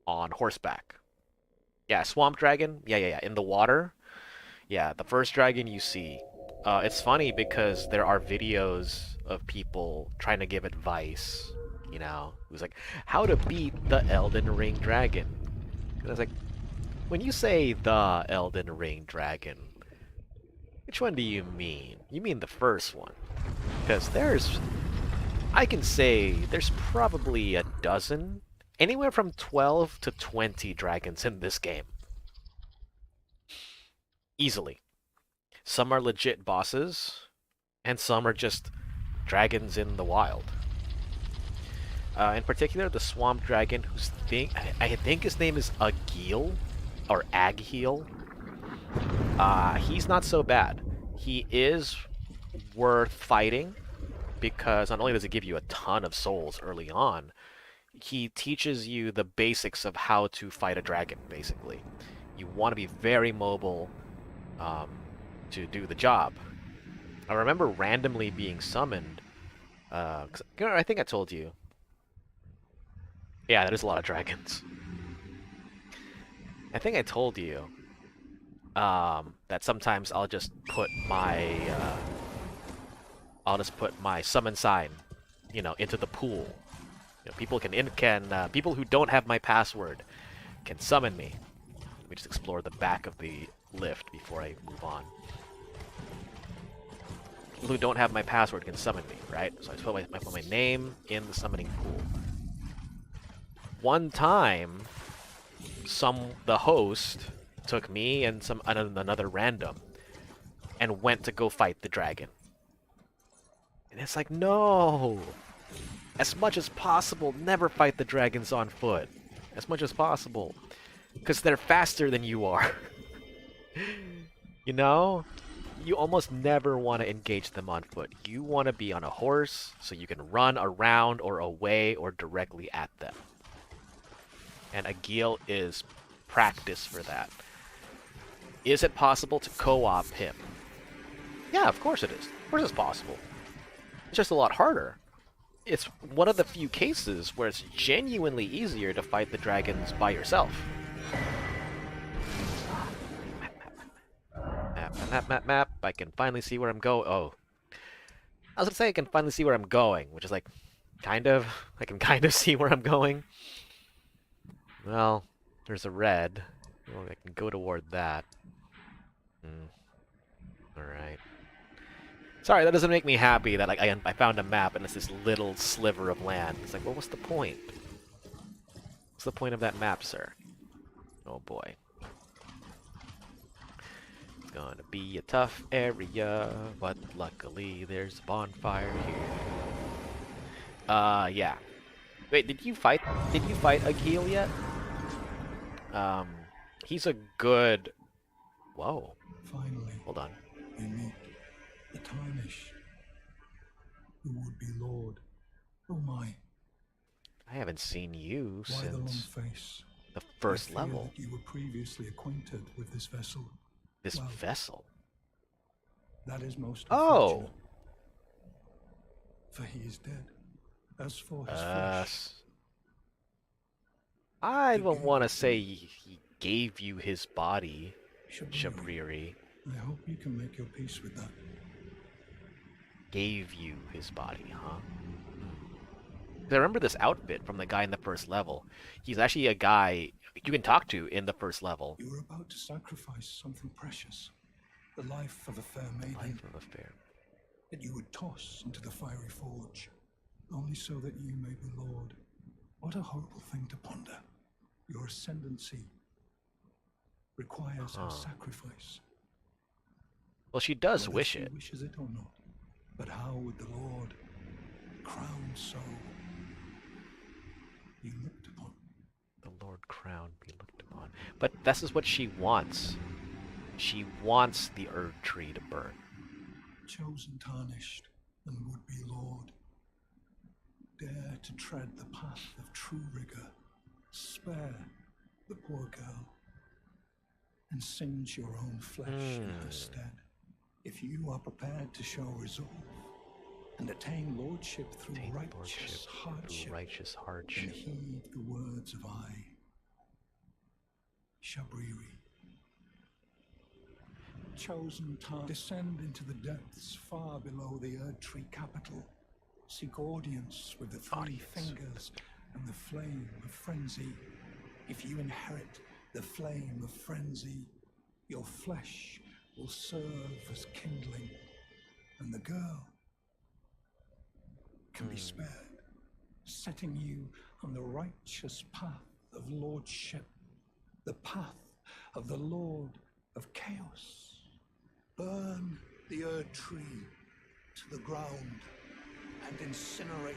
on horseback. Yeah, swamp dragon. Yeah. In the water. Yeah, the first dragon you see. It's funny because there are videos of people trying to give advice. You know, it was like, how to beat the Elden Ring dragon. And I was like, when you say the Elden Ring dragon, which one do you mean? You mean the first one. Because I can say there's probably a dozen, anywhere from 12 to 20 dragons in this game. Easily. Some are legit bosses, and some are just dragons in the wild. In particular, the swamp dragon, I think his name is Agil, or Agheel. He's not so bad. He is worth fighting, because not only does it give you a ton of souls early on, he teaches you the basics of how to fight a dragon, basically. You want to be very mobile to do the job. I remember randomly being summoned, 'cause, I think I told you. Yeah, there's a lot of dragons. I think I told you that sometimes I'll just put my summon sign, you know, into the pool. You know, people people who don't have my password can summon me. Let me just explore the back of the lift before I move on. People who don't have my password can summon me, right? So I just put my name in the summoning pool. One time, the host took me and another random and went to go fight the dragon. And it's like, no! As much as possible, never fight the dragons on foot. As much as possible. Because they're faster than you are. You know? You almost never want to engage them on foot. You want to be on a horse so you can run around or away or directly at them. And Agil is practice for that. Is it possible to co-op him? Yeah, of course it is. Of course it's possible. It's just a lot harder. It's one of the few cases where it's genuinely easier to fight the dragons by yourself. Map. I can finally see where I'm going. Oh. I was gonna say I can finally see where I'm going, which is like, kind of. I can kind of see where I'm going. Well, there's a red. Well, I can go toward that. Hmm. Alright. Sorry, that doesn't make me happy that like I found a map and it's this little sliver of land. It's like, well, what's the point? What's the point of that map, sir? Oh boy. It's gonna be a tough area, but luckily there's a bonfire here. Yeah. Wait, did you fight Agil yet? Um, he's a good... Whoa. Finally, Hold on. we meet the Tarnished, who would be Lord. Oh my, I haven't seen you why the long since face? the I first fear level. that you were previously acquainted with this vessel. This Well, vessel. that is most Oh! unfortunate. For he is dead. As for his Uh, flesh, I He don't gave want to it to say me. he gave you his body, Shabriri. Shabriri. I hope you can make your peace with that. Gave you his body, huh? 'Cause I remember this outfit from the guy in the first level. He's actually a guy you can talk to in the first level. You were about to sacrifice something precious, the life of a fair maiden, Life of a fair. that you would toss into the fiery forge, only so that you may be Lord. What a horrible thing to ponder. Your ascendancy requires her sacrifice. Well, she does Whether wish she it. wishes it or not. But how would the Lord, crowned so, be looked upon? The Lord Crown be looked upon. But this is what she wants. She wants the Erd Tree to burn. Chosen tarnished and would be Lord. Dare to tread the path of true rigor. Spare the poor girl. And singe your own flesh in her stead. If you are prepared to show resolve and attain lordship through Attain righteous lordship hardship, through righteous then hardship. heed the words of I, Shabriri. Chosen to descend into the depths far below the Erd Tree capital. Seek audience with the three fingers and the flame of frenzy. If you inherit the flame of frenzy, your flesh will serve as kindling, and the girl can be spared, setting you on the righteous path of lordship, the path of the Lord of Chaos. Burn the Erd Tree to the ground and incinerate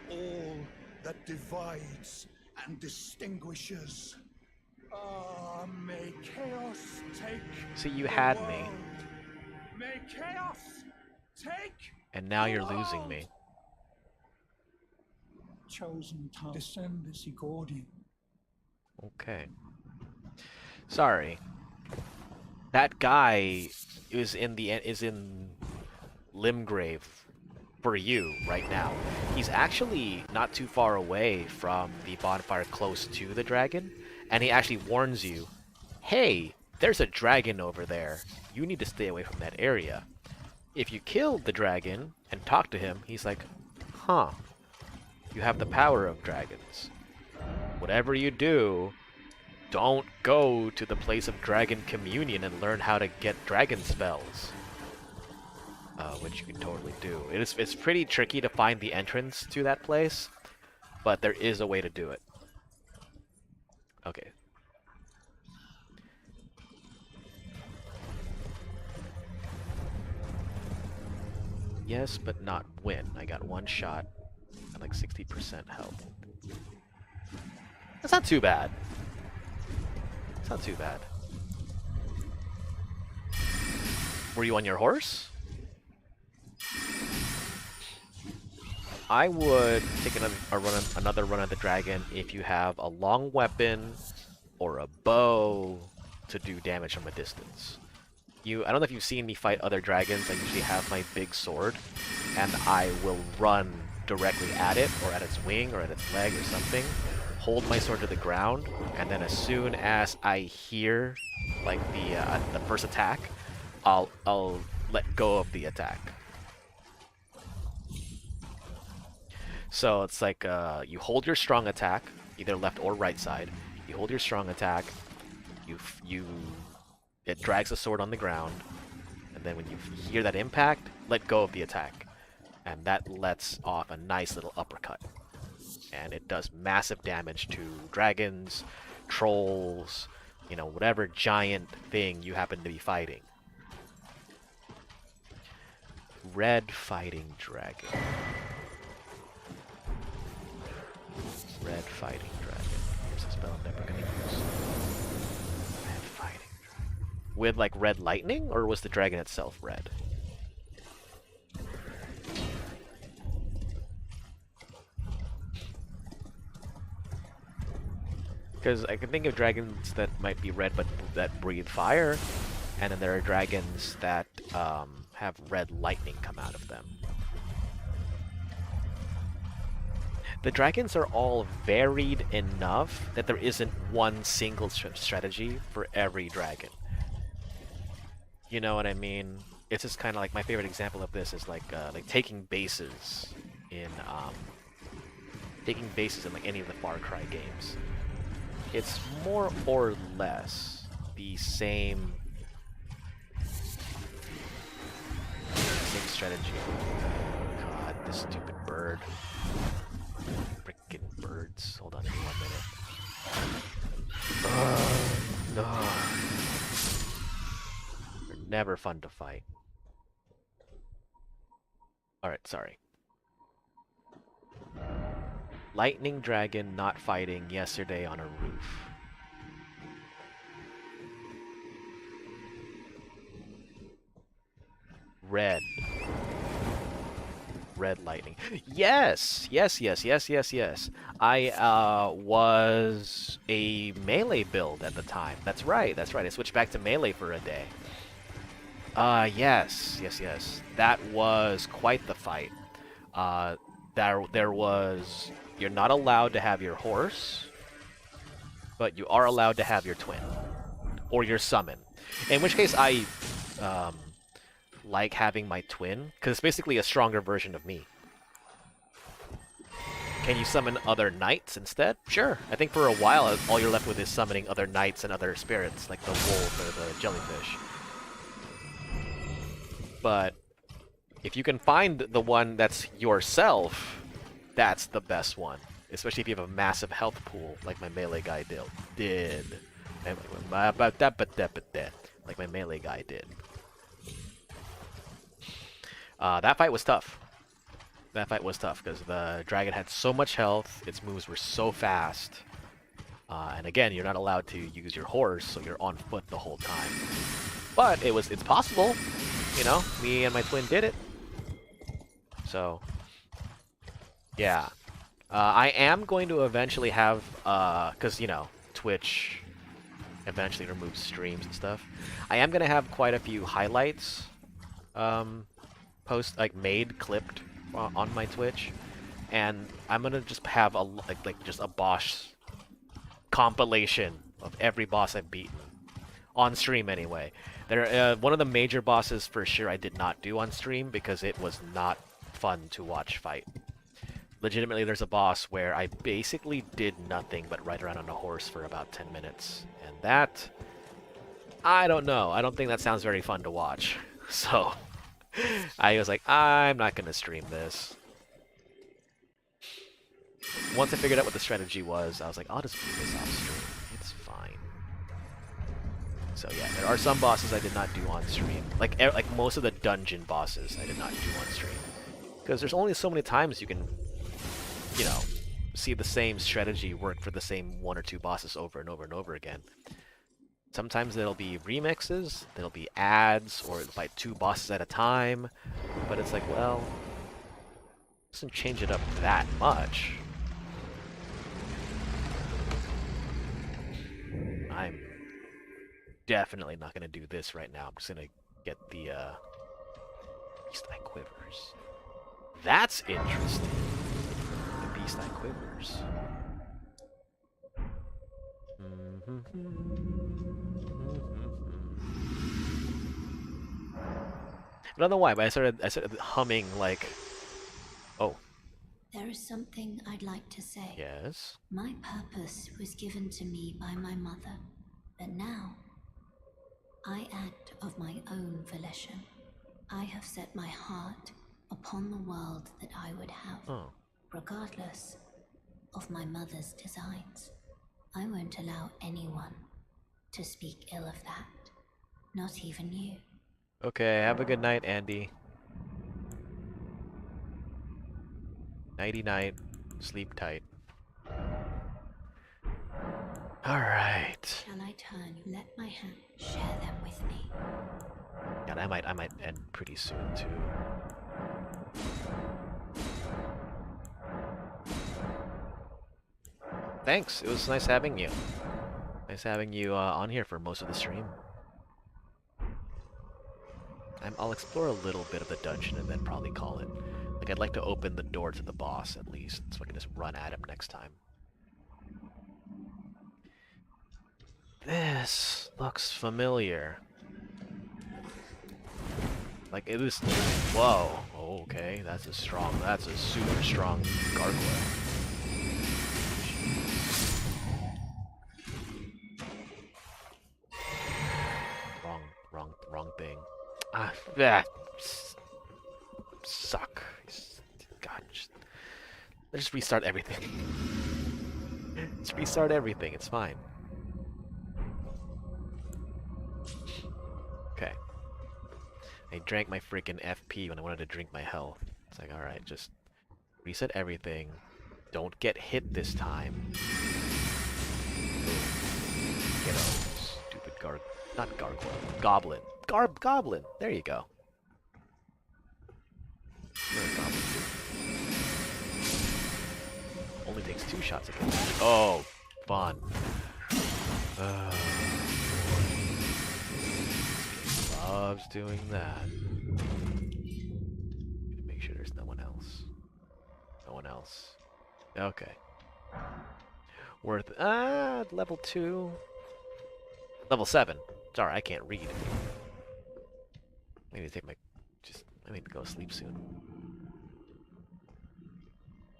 all that divides and distinguishes. Ah, may chaos take See, you the had world. me. May chaos take And now the you're losing world. me. Chosen to descend and seek audience. Okay. Sorry. That guy is in Limgrave for you right now. He's actually not too far away from the bonfire close to the dragon, and he actually warns you, hey, there's a dragon over there. You need to stay away from that area. If you kill the dragon and talk to him, he's like, huh, you have the power of dragons. Whatever you do, don't go to the place of dragon communion and learn how to get dragon spells. Which you can totally do. It's pretty tricky to find the entrance to that place, but there is a way to do it. Okay. Yes, but not win. I got one shot at like 60% health. That's not too bad. It's not too bad. Were you on your horse? I would take another run at the dragon if you have a long weapon or a bow to do damage from a distance. I don't know if you've seen me fight other dragons. I usually have my big sword, and I will run directly at it, or at its wing, or at its leg, or something. Hold my sword to the ground, and then as soon as I hear like the first attack, I'll let go of the attack. So it's like you hold your strong attack, either left or right side. You hold your strong attack. It drags the sword on the ground, and then when you hear that impact, let go of the attack, and that lets off a nice little uppercut. And it does massive damage to dragons, trolls, you know, whatever giant thing you happen to be fighting. Red fighting dragon. Red fighting dragon. Here's a spell I'm never gonna use. Red fighting dragon. With like red lightning, or was the dragon itself red? Because I can think of dragons that might be red but that breathe fire, and then there are dragons that have red lightning come out of them. The dragons are all varied enough that there isn't one single strategy for every dragon. You know what I mean? It's just kind of like, my favorite example of this is like taking bases in like any of the Far Cry games. It's more or less the same strategy. God, this stupid bird. Frickin' birds. Hold on, give me 1 minute. No. They're never fun to fight. Alright, sorry. Lightning dragon not fighting yesterday on a roof. Red. Red lightning. Yes! Yes. I was a melee build at the time. That's right. I switched back to melee for a day. Yes. That was quite the fight. There was... You're not allowed to have your horse, but you are allowed to have your twin. Or your summon. In which case I like having my twin, because it's basically a stronger version of me. Can you summon other knights instead? Sure. I think for a while all you're left with is summoning other knights and other spirits, like the wolf or the jellyfish. But if you can find the one that's yourself, that's the best one. Especially if you have a massive health pool, like my melee guy did. Like my melee guy did. That fight was tough. Because the dragon had so much health, its moves were so fast. And again, you're not allowed to use your horse, so you're on foot the whole time. But it's possible. You know, me and my twin did it. So, yeah. I am going to eventually have, because, you know, Twitch eventually removes streams and stuff. I am going to have quite a few highlights made, clipped on my Twitch. And I'm going to just have just a boss compilation of every boss I've beaten. On stream, anyway. One of the major bosses, for sure, I did not do on stream because it was not fun to watch fight. Legitimately, there's a boss where I basically did nothing but ride around on a horse for about 10 minutes. And that... I don't know. I don't think that sounds very fun to watch. So, I was like, I'm not going to stream this. Once I figured out what the strategy was, I was like, I'll just do this off stream. It's fine. So yeah, there are some bosses I did not do on stream. Like most of the dungeon bosses I did not do on stream. Because there's only so many times you can, you know, see the same strategy work for the same 1 or 2 bosses over and over and over again. Sometimes there'll be remixes, there'll be ads, or by 2 bosses at a time. But it's like, well, it doesn't change it up that much. I'm definitely not going to do this right now. I'm just going to get the Beast Eye Quivers. That's interesting. The Beast Eye Quivers. I don't know why, but I started humming like... Oh. There is something I'd like to say. Yes? My purpose was given to me by my mother, but now I act of my own volition. I have set my heart upon the world that I would have, Oh. regardless of my mother's designs. I won't allow anyone to speak ill of that, not even you. Okay, have a good night, Andy. Nighty night. Sleep tight. Alright. Shall I turn? Let my hand share them with me. God, I might end pretty soon too. Thanks. It was nice having you. Nice having you on here for most of the stream. I'll explore a little bit of the dungeon and then probably call it. Like, I'd like to open the door to the boss at least, so I can just run at him next time. This looks familiar. Like, it was... Whoa. Oh, okay, that's a super strong gargoyle. Wrong thing. Ah, that suck. God, let's just restart everything. Just restart everything. It's fine. Okay. I drank my freaking FP when I wanted to drink my health. It's like, alright, just reset everything. Don't get hit this time. Get a stupid not gargoyle. Goblin. Goblin! There you go. You're a goblin too. Only takes 2 shots against you. Oh, fun. Loves doing that. Make sure there's no one else. No one else. Okay. Worth level 2. Level 7. Sorry, I can't read. I need to take my I need to go to sleep soon.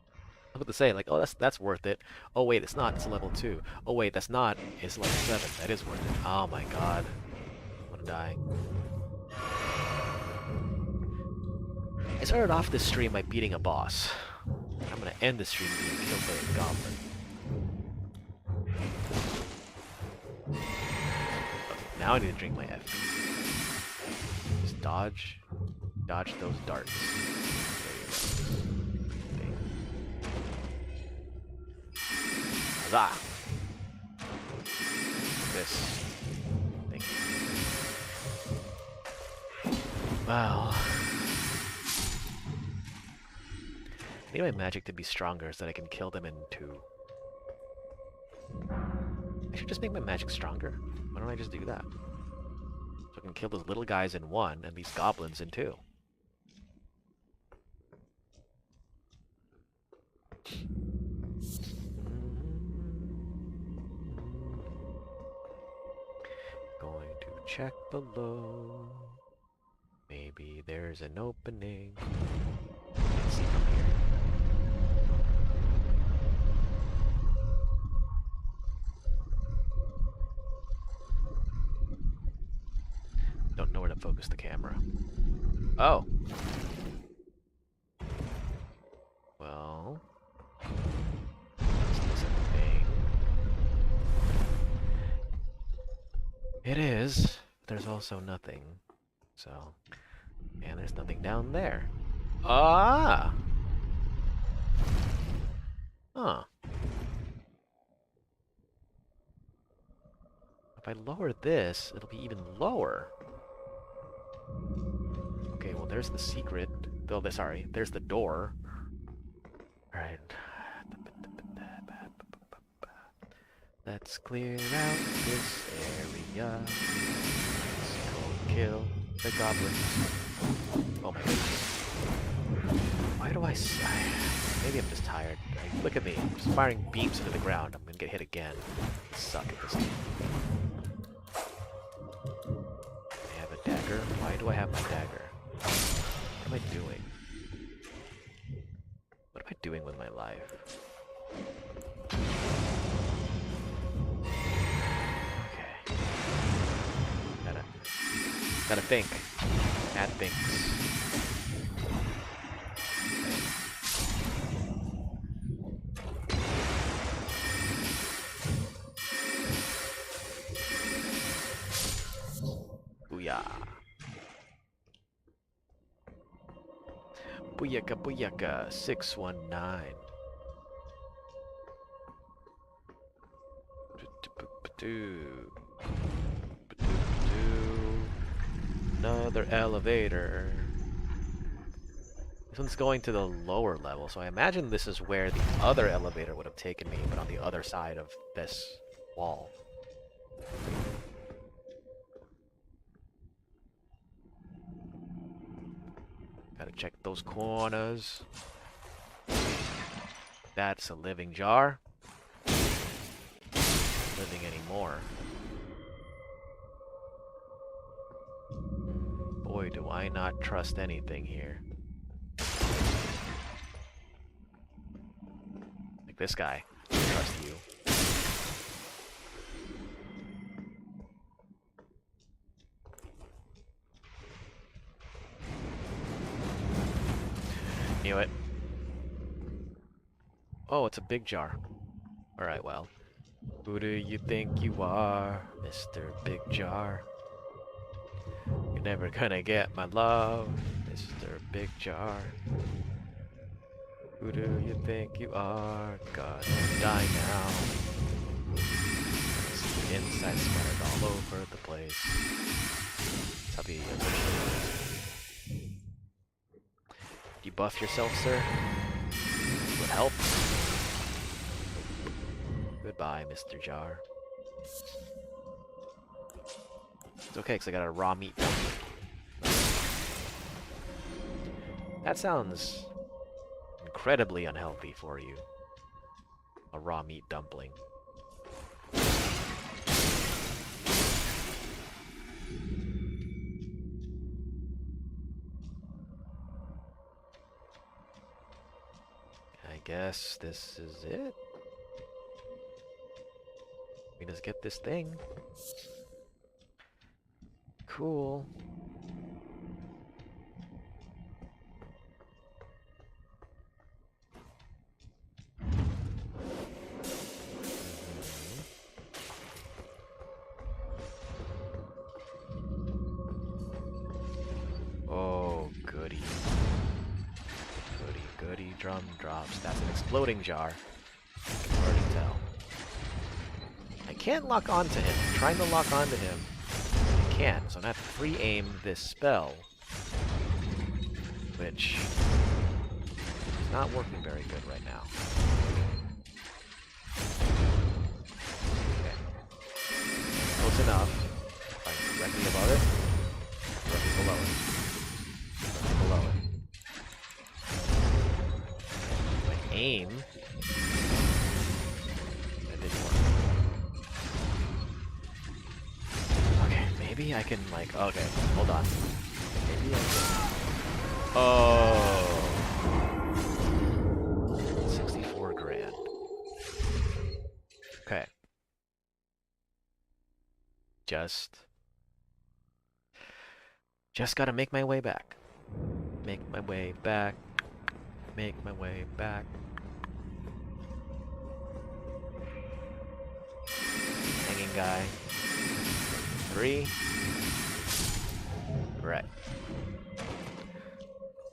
I was about to say, like, oh, that's worth it. Oh wait, it's not. It's a level 2. Oh wait, that's not. It's level 7. That is worth it. Oh my god. I'm gonna die. I started off this stream by beating a boss. I'm gonna end the stream being killed by a goblin. Now I need to drink my FP. Just dodge those darts. There you go. Huzzah! This. Thank you. Wow. I need my magic to be stronger so that I can kill them in 2. I should just make my magic stronger. Why don't I just do that? So I can kill those little guys in 1 and these goblins in 2. Going to check below. Maybe there's an opening. Let's see from here. Don't know where to focus the camera. Oh. Well. Is this a thing? It is. There's also nothing. So. And there's nothing down there. Ah! Huh. If I lower this, it'll be even lower. Okay, well, there's the secret. Oh, sorry, there's the door. Alright. Let's clear out this area. Let's go kill the goblins. Oh my goodness. Why do maybe I'm just tired. Look at me. I'm just firing beams into the ground. I'm gonna get hit again. I suck at this game. I have a dagger. Why do I have my dagger? What am I doing? What am I doing with my life? Okay. Gotta think. Add things. Booyah. Booyaka booyaka 619. Another elevator. This one's going to the lower level, so I imagine this is where the other elevator would have taken me, but on the other side of this wall. Gotta check those corners. That's a living jar. Living anymore. Boy, do I not trust anything here. Like this guy. I trust you. Knew it. Oh, it's a big jar. Alright, well. Who do you think you are, Mr. Big Jar? You're never gonna get my love, Mr. Big Jar. Who do you think you are? Gonna die now. See the inside splattered all over the place. That's how the original was. Debuff yourself, sir? Would help. Goodbye, Mr. Jar. It's okay, because I got a raw meat dumpling. That sounds incredibly unhealthy for you. A raw meat dumpling. I guess this is it. We just get this thing. Cool. Oh, goody. Goody, goody, drum drops. That's an exploding jar. I can already tell. I can't lock onto him. I'm trying to lock onto him. I can't, so I'm gonna have to free aim this spell. Which is not working very good right now. Okay. Close enough. If I'm directly above it, directly below it. Directly below it. My aim. That didn't work. Maybe I can, like, okay, hold on. Maybe I can... Oh! 64 grand. Okay. Just gotta make my way back. Make my way back. Make my way back. Hanging guy. 3. Right.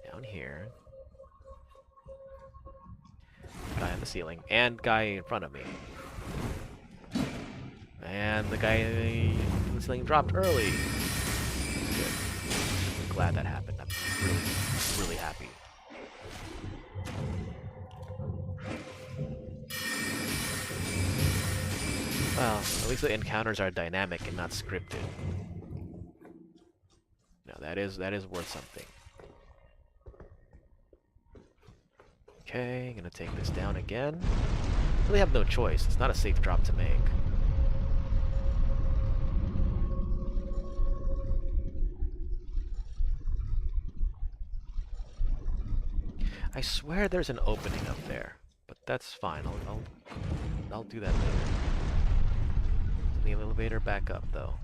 Down here. Guy on the ceiling. And guy in front of me. And the guy in the ceiling dropped early. That's good. I'm glad that happened. I'm really happy. Well, at least the encounters are dynamic and not scripted. No, that is worth something. Okay, I'm gonna take this down again. Really have no choice. It's not a safe drop to make. I swear there's an opening up there, but that's fine. I'll do that later. Send the elevator back up, though.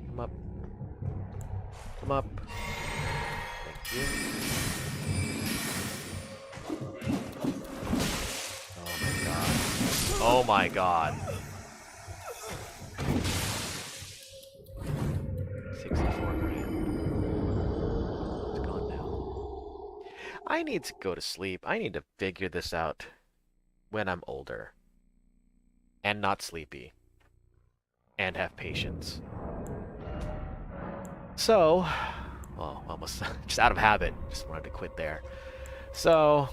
Come up. Come up. Thank you. Oh my god. Oh my god. 64 grand. It's gone now. I need to go to sleep. I need to figure this out when I'm older. And not sleepy. And have patience. So, well, almost just out of habit. Just wanted to quit there. So,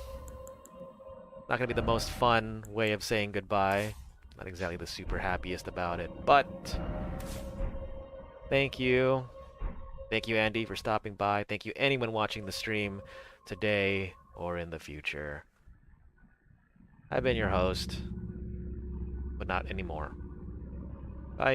not gonna be the most fun way of saying goodbye. Not exactly the super happiest about it, but thank you. Thank you, Andy, for stopping by. Thank you, anyone watching the stream today or in the future. I've been your host, but not anymore. Bye.